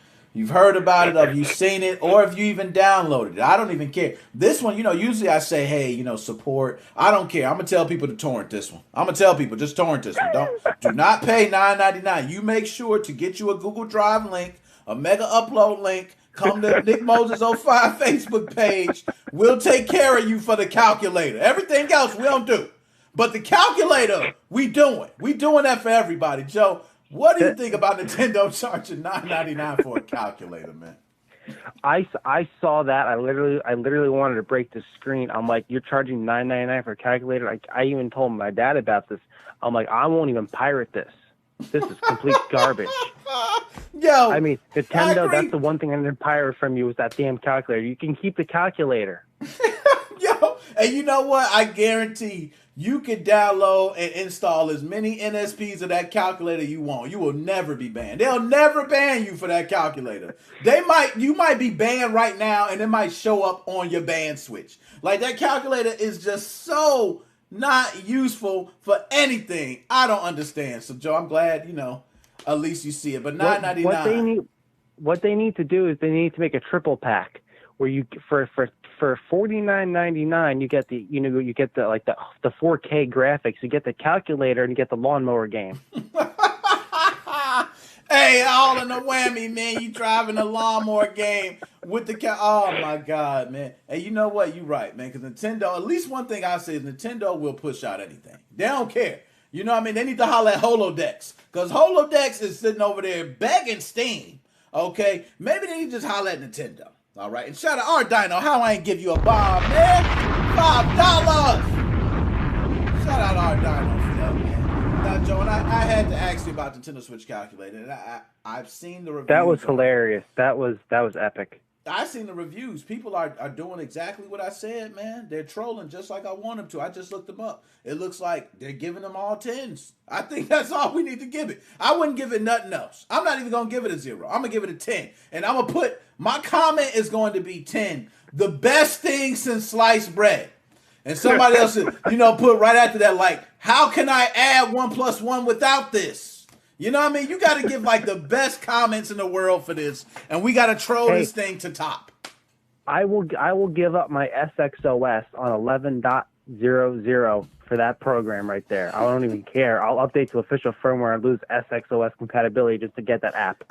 Speaker 2: heard about it, or if you've seen it, or if you even downloaded it. I don't even care. This one, usually I say, hey, support. I don't care. I'm going to tell people to torrent this one. I'm going to tell people, just torrent this one. Do not pay $9.99. You make sure to get you a Google Drive link, a Mega Upload link. Come to Nickmoses05 Facebook page. We'll take care of you for the calculator. Everything else we don't do. But the calculator, we doing. We doing that for everybody. Joe, what do you think about Nintendo charging $9.99 for a calculator, man?
Speaker 4: I saw that. I literally wanted to break the screen. I'm like, you're charging $9.99 for a calculator? I even told my dad about this. I'm like, I won't even pirate this. This is complete garbage.
Speaker 2: Yo,
Speaker 4: I mean, Nintendo, that's the one thing I didn't pirate from you was that damn calculator. You can keep the calculator.
Speaker 2: Yo, and you know what? I guarantee you can download and install as many NSPs of that calculator you want. You will never be banned. They'll never ban you for that calculator. You might be banned right now, and it might show up on your ban switch. Like, that calculator is just so not useful for anything. I don't understand. So, Joe, I'm glad, at least you see it. But $9.99.
Speaker 4: What they need to do is they need to make a triple pack where you for $49.99 you get the the 4K graphics, you get the calculator, and you get the lawnmower game.
Speaker 2: Hey, all in the whammy, man. You driving a lawnmower game with the oh my God, man. Hey, you know what? You're right, man. Because Nintendo, at least one thing I say is Nintendo will push out anything. They don't care. You know what I mean? They need to holler at Holodex. Because Holodex is sitting over there begging Steam. Okay? Maybe they need to just holler at Nintendo. All right? And shout out our Dino. How I ain't give you a bomb, man? $5. Shout out our Dino for that, man. Now, Joe, and I had to ask you about the Nintendo Switch calculator. And I've seen the reviews.
Speaker 4: That was hilarious. That was epic.
Speaker 2: I've seen the reviews. People are doing exactly what I said, man. They're trolling just like I want them to. I just looked them up. It looks like they're giving them all 10s. I think that's all we need to give it. I wouldn't give it nothing else. I'm not even going to give it a 0. I'm going to give it a 10. And I'm going to put, my comment is going to be 10. The best thing since sliced bread. And somebody else, put right after that, like, how can I add 1 + 1 without this? You know what I mean? You got to give like the best comments in the world for this, and we got to troll this thing to top.
Speaker 4: I will give up my SXOS on 11.00 for that program right there. I don't even care. I'll update to official firmware and lose SXOS compatibility just to get that app.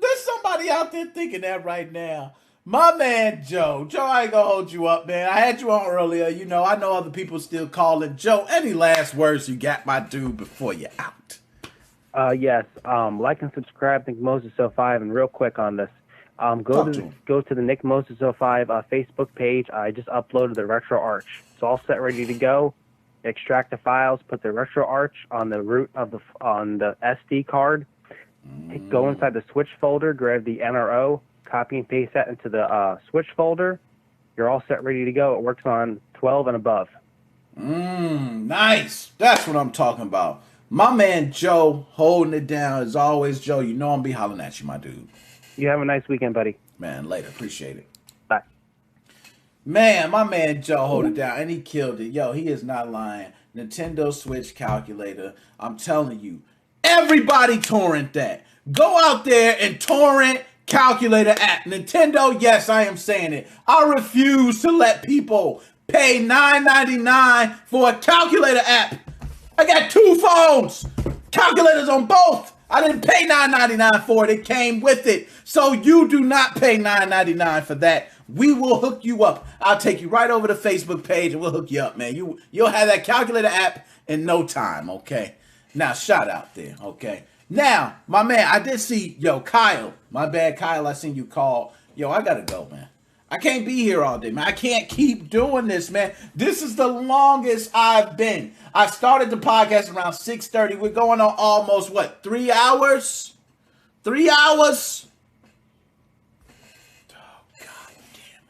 Speaker 2: There's somebody out there thinking that right now. My man, Joe. Joe, I ain't gonna hold you up, man. I had you on earlier. I know other people still calling. Joe, any last words you got, my dude, before you're out?
Speaker 4: Yes. Like and subscribe to Nickmoses05. And real quick on this, go to the Nickmoses05 Facebook page. I just uploaded the Retro Arch. It's all set, ready to go. Extract the files. Put the Retro Arch on the root of on the SD card. Go inside the Switch folder. Grab the NRO. Copy and paste that into the Switch folder. You're all set, ready to go. It works on 12 and above.
Speaker 2: Nice. That's what I'm talking about. My man Joe holding it down. As always, Joe, I'm going to be hollering at you, my dude.
Speaker 4: You have a nice weekend, buddy.
Speaker 2: Man, later. Appreciate it.
Speaker 4: Bye.
Speaker 2: Man, my man Joe holding it down, and he killed it. Yo, he is not lying. Nintendo Switch calculator. I'm telling you, everybody torrent that. Go out there and torrent calculator app. Nintendo, yes, I am saying it. I refuse to let people pay $9.99 for a calculator app. I got 2 phones, calculators on both. I didn't pay $9.99 for it. It came with it. So you do not pay $9.99 for that. We will hook you up. I'll take you right over to the Facebook page and we'll hook you up, man. You'll have that calculator app in no time, okay? Now, shout out there, okay? Now, my man, I did see, Kyle. My bad, Kyle, I seen you call. I gotta go, man. I can't be here all day, man. I can't keep doing this, man. This is the longest I've been. I started the podcast around 6:30. We're going on almost, 3 hours? 3 hours? Oh, God damn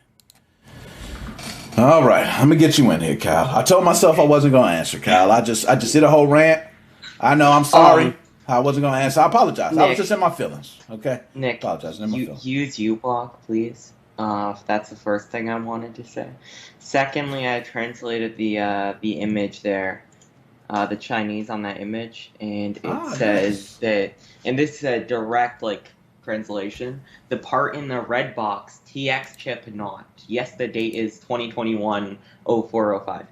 Speaker 2: it. All right, I'm going to get you in here, Kyle. I told myself I wasn't going to answer, Kyle. I just did a whole rant. I know, I'm sorry. I wasn't going to answer. I apologize.
Speaker 1: Nick,
Speaker 2: I was just in my feelings, okay?
Speaker 1: Nick,
Speaker 2: apologize. In my feelings.
Speaker 1: Use uBlock, please. That's the first thing I wanted to say. Secondly, I translated the image there, the Chinese on that image, and it says that, and this is a direct translation. The part in the red box, TX chip not. Yes, the date is 2021-04-05.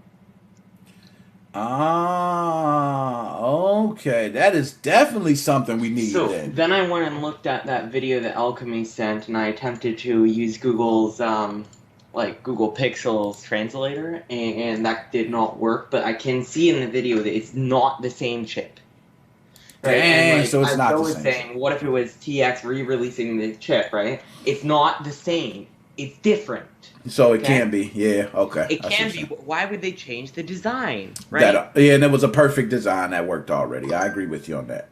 Speaker 2: Okay. That is definitely something we need.
Speaker 1: So then I went and looked at that video that Alchemy sent, and I attempted to use Google's Google Pixel's translator, and that did not work. But I can see in the video that it's not the same chip. Right?
Speaker 2: Dang,
Speaker 1: and,
Speaker 2: so it's not the same.
Speaker 1: I was saying, what if it was TX re-releasing the chip? Right? It's not the same. It's different.
Speaker 2: So it can be, yeah, okay.
Speaker 1: It can be. Why would they change the design, right?
Speaker 2: And it was a perfect design that worked already. I agree with you on that.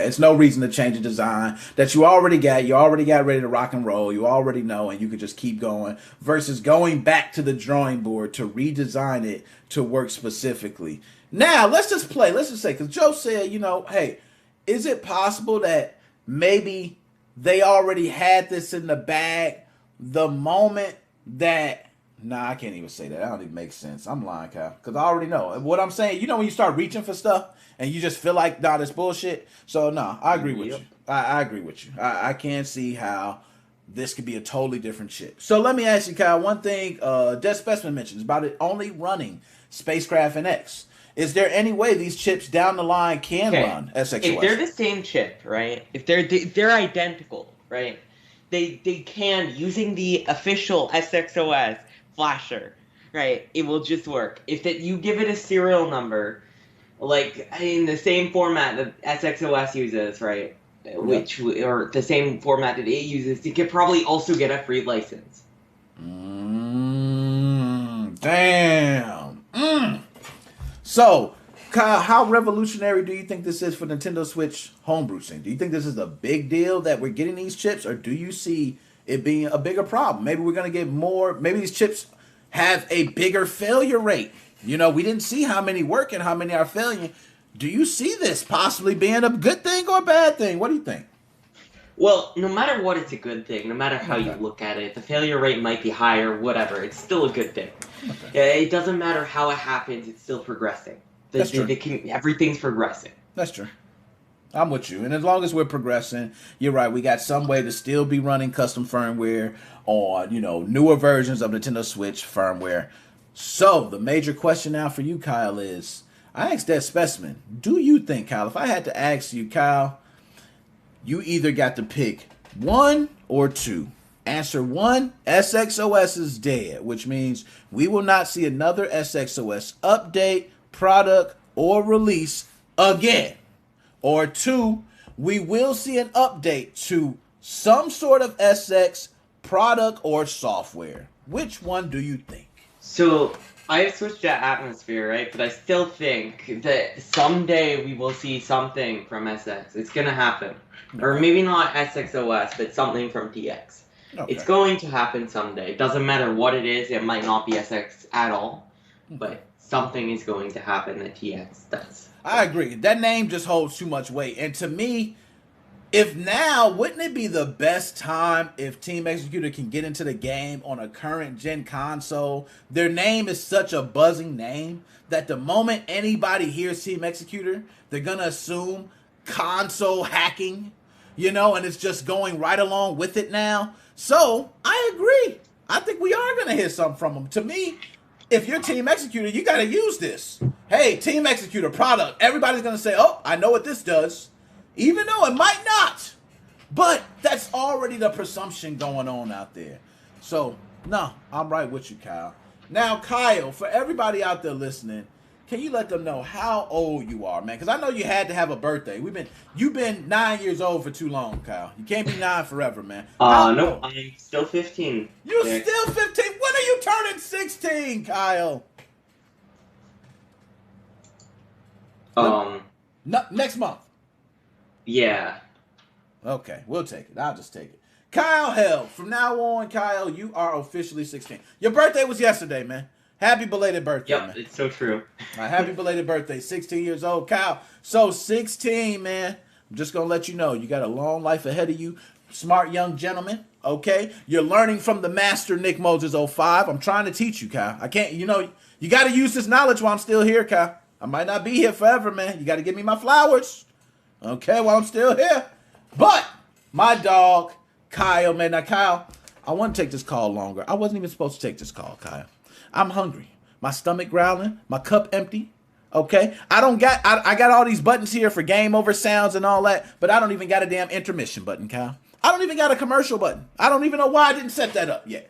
Speaker 2: It's no reason to change the design that you already got. You already got ready to rock and roll. You already know, and you could just keep going versus going back to the drawing board to redesign it to work specifically. Now, let's just play. Let's just say, because Joe said, hey, is it possible that maybe they already had this in the bag the moment that... Nah, I can't even say that. That don't even make sense. I'm lying, Kyle. Because I already know. What I'm saying, when you start reaching for stuff and you just feel like, nah, this bullshit. So, no, I agree with you. I agree with you. I can't see how this could be a totally different chip. So, let me ask you, Kyle, one thing Dead Specimen mentions about it only running Spacecraft NX. Is there any way these chips down the line can run SXOS?
Speaker 1: If they're the same chip, right? If they're identical, right? They can, using the official SXOS flasher, right? It will just work. If you give it a serial number, in the same format that SXOS uses, right? Or the same format that it uses, you could probably also get a free license.
Speaker 2: Damn. So, Kyle, how revolutionary do you think this is for Nintendo Switch homebrew scene? Do you think this is a big deal that we're getting these chips, or do you see it being a bigger problem? Maybe we're going to get more, maybe these chips have a bigger failure rate. We didn't see how many work and how many are failing. Do you see this possibly being a good thing or a bad thing? What do you think?
Speaker 1: Well, no matter what, it's a good thing. No matter how you look at it, the failure rate might be higher, whatever. It's still a good thing. Okay. It doesn't matter how it happens, it's still progressing.
Speaker 2: That's true.
Speaker 1: Everything's progressing.
Speaker 2: That's true. I'm with you. And as long as we're progressing, you're right. We got some way to still be running custom firmware on, newer versions of Nintendo Switch firmware. So the major question now for you, Kyle, is I asked that specimen. Do you think, Kyle, if I had to ask you, Kyle, you either got to pick one or two. Answer one, SXOS is dead, which means we will not see another SXOS update, product, or release again. Or two, we will see an update to some sort of SX product or software. Which one do you think?
Speaker 1: So, I switched to Atmosphere, right? But I still think that someday we will see something from SX. It's going to happen. Okay. Or maybe not SXOS, but something from TX. Okay. It's going to happen someday. It doesn't matter what it is. It might not be SX at all. But something is going to happen that TX does.
Speaker 2: I agree. That name just holds too much weight. And to me, wouldn't it be the best time if Team Executor can get into the game on a current gen console? Their name is such a buzzing name that the moment anybody hears Team Executor, they're going to assume console hacking, and it's just going right along with it now. So, I agree. I think we are going to hear something from them. To me, if you're Team Executor, you got to use this. Hey, Team Executor product. Everybody's going to say, oh, I know what this does. Even though it might not. But that's already the presumption going on out there. So, no, I'm right with you, Kyle. Now, Kyle, for everybody out there listening, can you let them know how old you are, man? Because I know you had to have a birthday. You've been 9 years old for too long, Kyle. You can't be 9 forever, man.
Speaker 1: No, I'm still 15.
Speaker 2: You still 15? When are you turning 16, Kyle? Next month.
Speaker 1: Yeah.
Speaker 2: Okay, we'll take it. I'll just take it. Kyle, hell, from now on, Kyle, you are officially 16. Your birthday was yesterday, man. Happy belated birthday, man.
Speaker 1: It's so true.
Speaker 2: Happy belated birthday. 16 years old, Kyle. So 16, man. I'm just going to let you know, you got a long life ahead of you. Smart young gentleman, okay? You're learning from the master, Nickmoses05. I'm trying to teach you, Kyle. I can't, you got to use this knowledge while I'm still here, Kyle. I might not be here forever, man. You got to give me my flowers, okay, while I'm still here. But my dog, Kyle, man. Now, Kyle, I want to take this call longer. I wasn't even supposed to take this call, Kyle. I'm hungry. My stomach growling. My cup empty. Okay? I got all these buttons here for game over sounds and all that, but I don't even got a damn intermission button, Kyle. I don't even got a commercial button. I don't even know why I didn't set that up yet.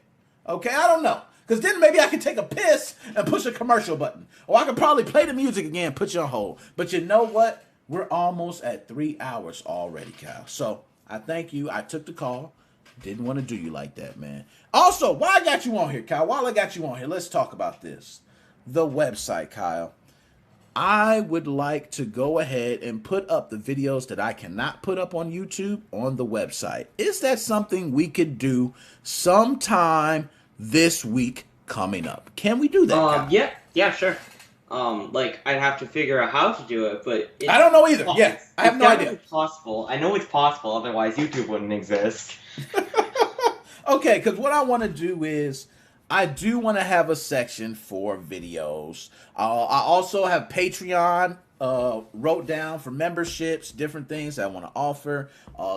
Speaker 2: Okay? I don't know. Because then maybe I could take a piss and push a commercial button. Or I could probably play the music again, put you on hold. But you know what? We're almost at 3 hours already, Kyle. So I thank you. I took the call. Didn't want to do you like that, man. Also, why I got you on here, Kyle? While I got you on here, let's talk about this. The website, Kyle. I would like to go ahead and put up the videos that I cannot put up on YouTube on the website. Is that something we could do sometime this week coming up? Can we do that, Kyle?
Speaker 1: Yeah, sure. I'd have to figure out how to do it, but
Speaker 2: I don't know either. Yeah, I have no idea.
Speaker 1: It's possible. I know it's possible. Otherwise, YouTube wouldn't exist.
Speaker 2: Okay, because what I want to do is I do want to have a section for videos. I also have Patreon wrote down for memberships, different things I want to offer.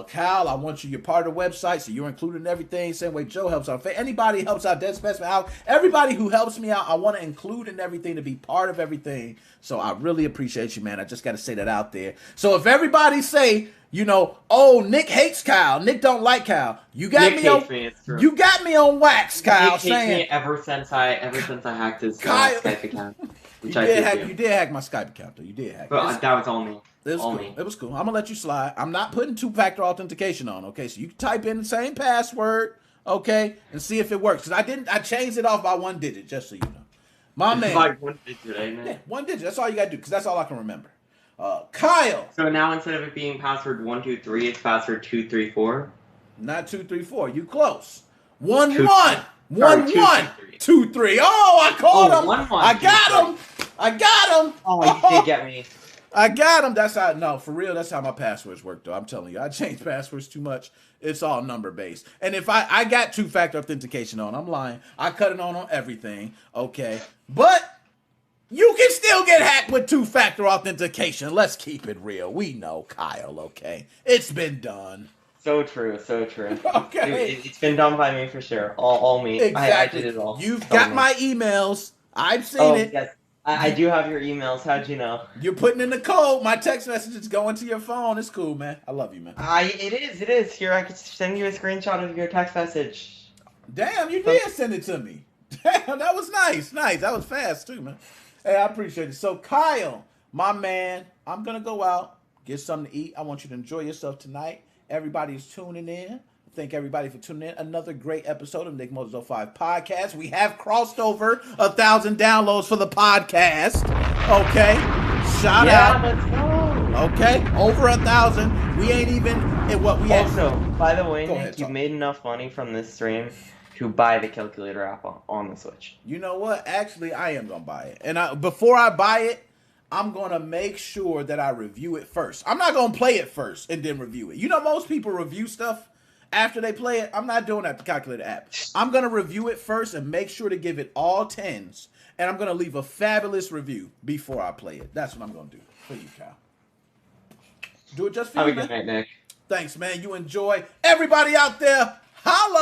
Speaker 2: Kyle, I want you're part of the website, so you're included in everything. Same way Joe helps out. Anybody helps out, Dead Specimen out. Everybody who helps me out, I want to include in everything, to be part of everything. So I really appreciate you, man. I just got to say that out there. So if everybody say, oh, Nick hates Kyle, Nick don't like Kyle, you got
Speaker 1: Nick
Speaker 2: me on.
Speaker 1: It's true.
Speaker 2: You got me on wax, Kyle.
Speaker 1: Nick hates me ever since I hacked his Skype account.
Speaker 2: You did hack my Skype account, though. You did hack.
Speaker 1: But that was all me.
Speaker 2: It was cool. It was cool. I'm gonna let you slide. I'm not putting 2-factor authentication on. Okay, so you can type in the same password, okay, and see if it works. Cause I changed it off by 1 digit, just so you know. My man.
Speaker 1: Like 1 digit, ain't it?
Speaker 2: Yeah, 1 digit. That's all you gotta do, cause that's all I can remember. Kyle.
Speaker 1: So now instead of it being password 123, it's password 234.
Speaker 2: Not 234. You close. 1 1 1 1 2 3. Oh, I called him.
Speaker 1: 1 1.
Speaker 2: I got him. I got him.
Speaker 1: Oh, you did get me.
Speaker 2: I got him. That's how. No, for real. That's how my passwords work, though. I'm telling you, I change passwords too much. It's all number based. And if I got 2-factor authentication on, I'm lying. I cut it on everything. Okay, but you can still get hacked with 2-factor authentication. Let's keep it real. We know, Kyle. Okay, it's been done.
Speaker 1: So true, so true.
Speaker 2: Okay,
Speaker 1: it's been done by me for sure. All me.
Speaker 2: Exactly.
Speaker 1: I did it all.
Speaker 2: You've got my emails. I've seen it.
Speaker 1: Yes. I do have your emails. How'd you know?
Speaker 2: You're putting in the code. My text message is going to your phone. It's cool, man. I love you, man.
Speaker 1: It is. Here, I could send you a screenshot of your text message.
Speaker 2: Damn, you did send it to me. Damn, that was nice. Nice. That was fast, too, man. Hey, I appreciate it. So, Kyle, my man, I'm going to go out, get something to eat. I want you to enjoy yourself tonight. Everybody's tuning in. Thank everybody for tuning in. Another great episode of Nickmoses05 Podcast. We have crossed over 1,000 downloads for the podcast. Okay. Shout out.
Speaker 1: Let's go.
Speaker 2: Okay. Over 1,000. We ain't even at what we
Speaker 1: Also, by the way, Nick, you've made enough money from this stream to buy the calculator app on the Switch.
Speaker 2: You know what? Actually, I am going to buy it. And before I buy it, I'm going to make sure that I review it first. I'm not going to play it first and then review it. You know, most people review stuff after they play it. I'm not doing that with the calculator app. I'm going to review it first and make sure to give it all 10s. And I'm going to leave a fabulous review before I play it. That's what I'm going to do for you, Kyle. Do it just for you, man.
Speaker 1: Have a good night, Nick.
Speaker 2: Thanks, man. You enjoy. Everybody out there, holla!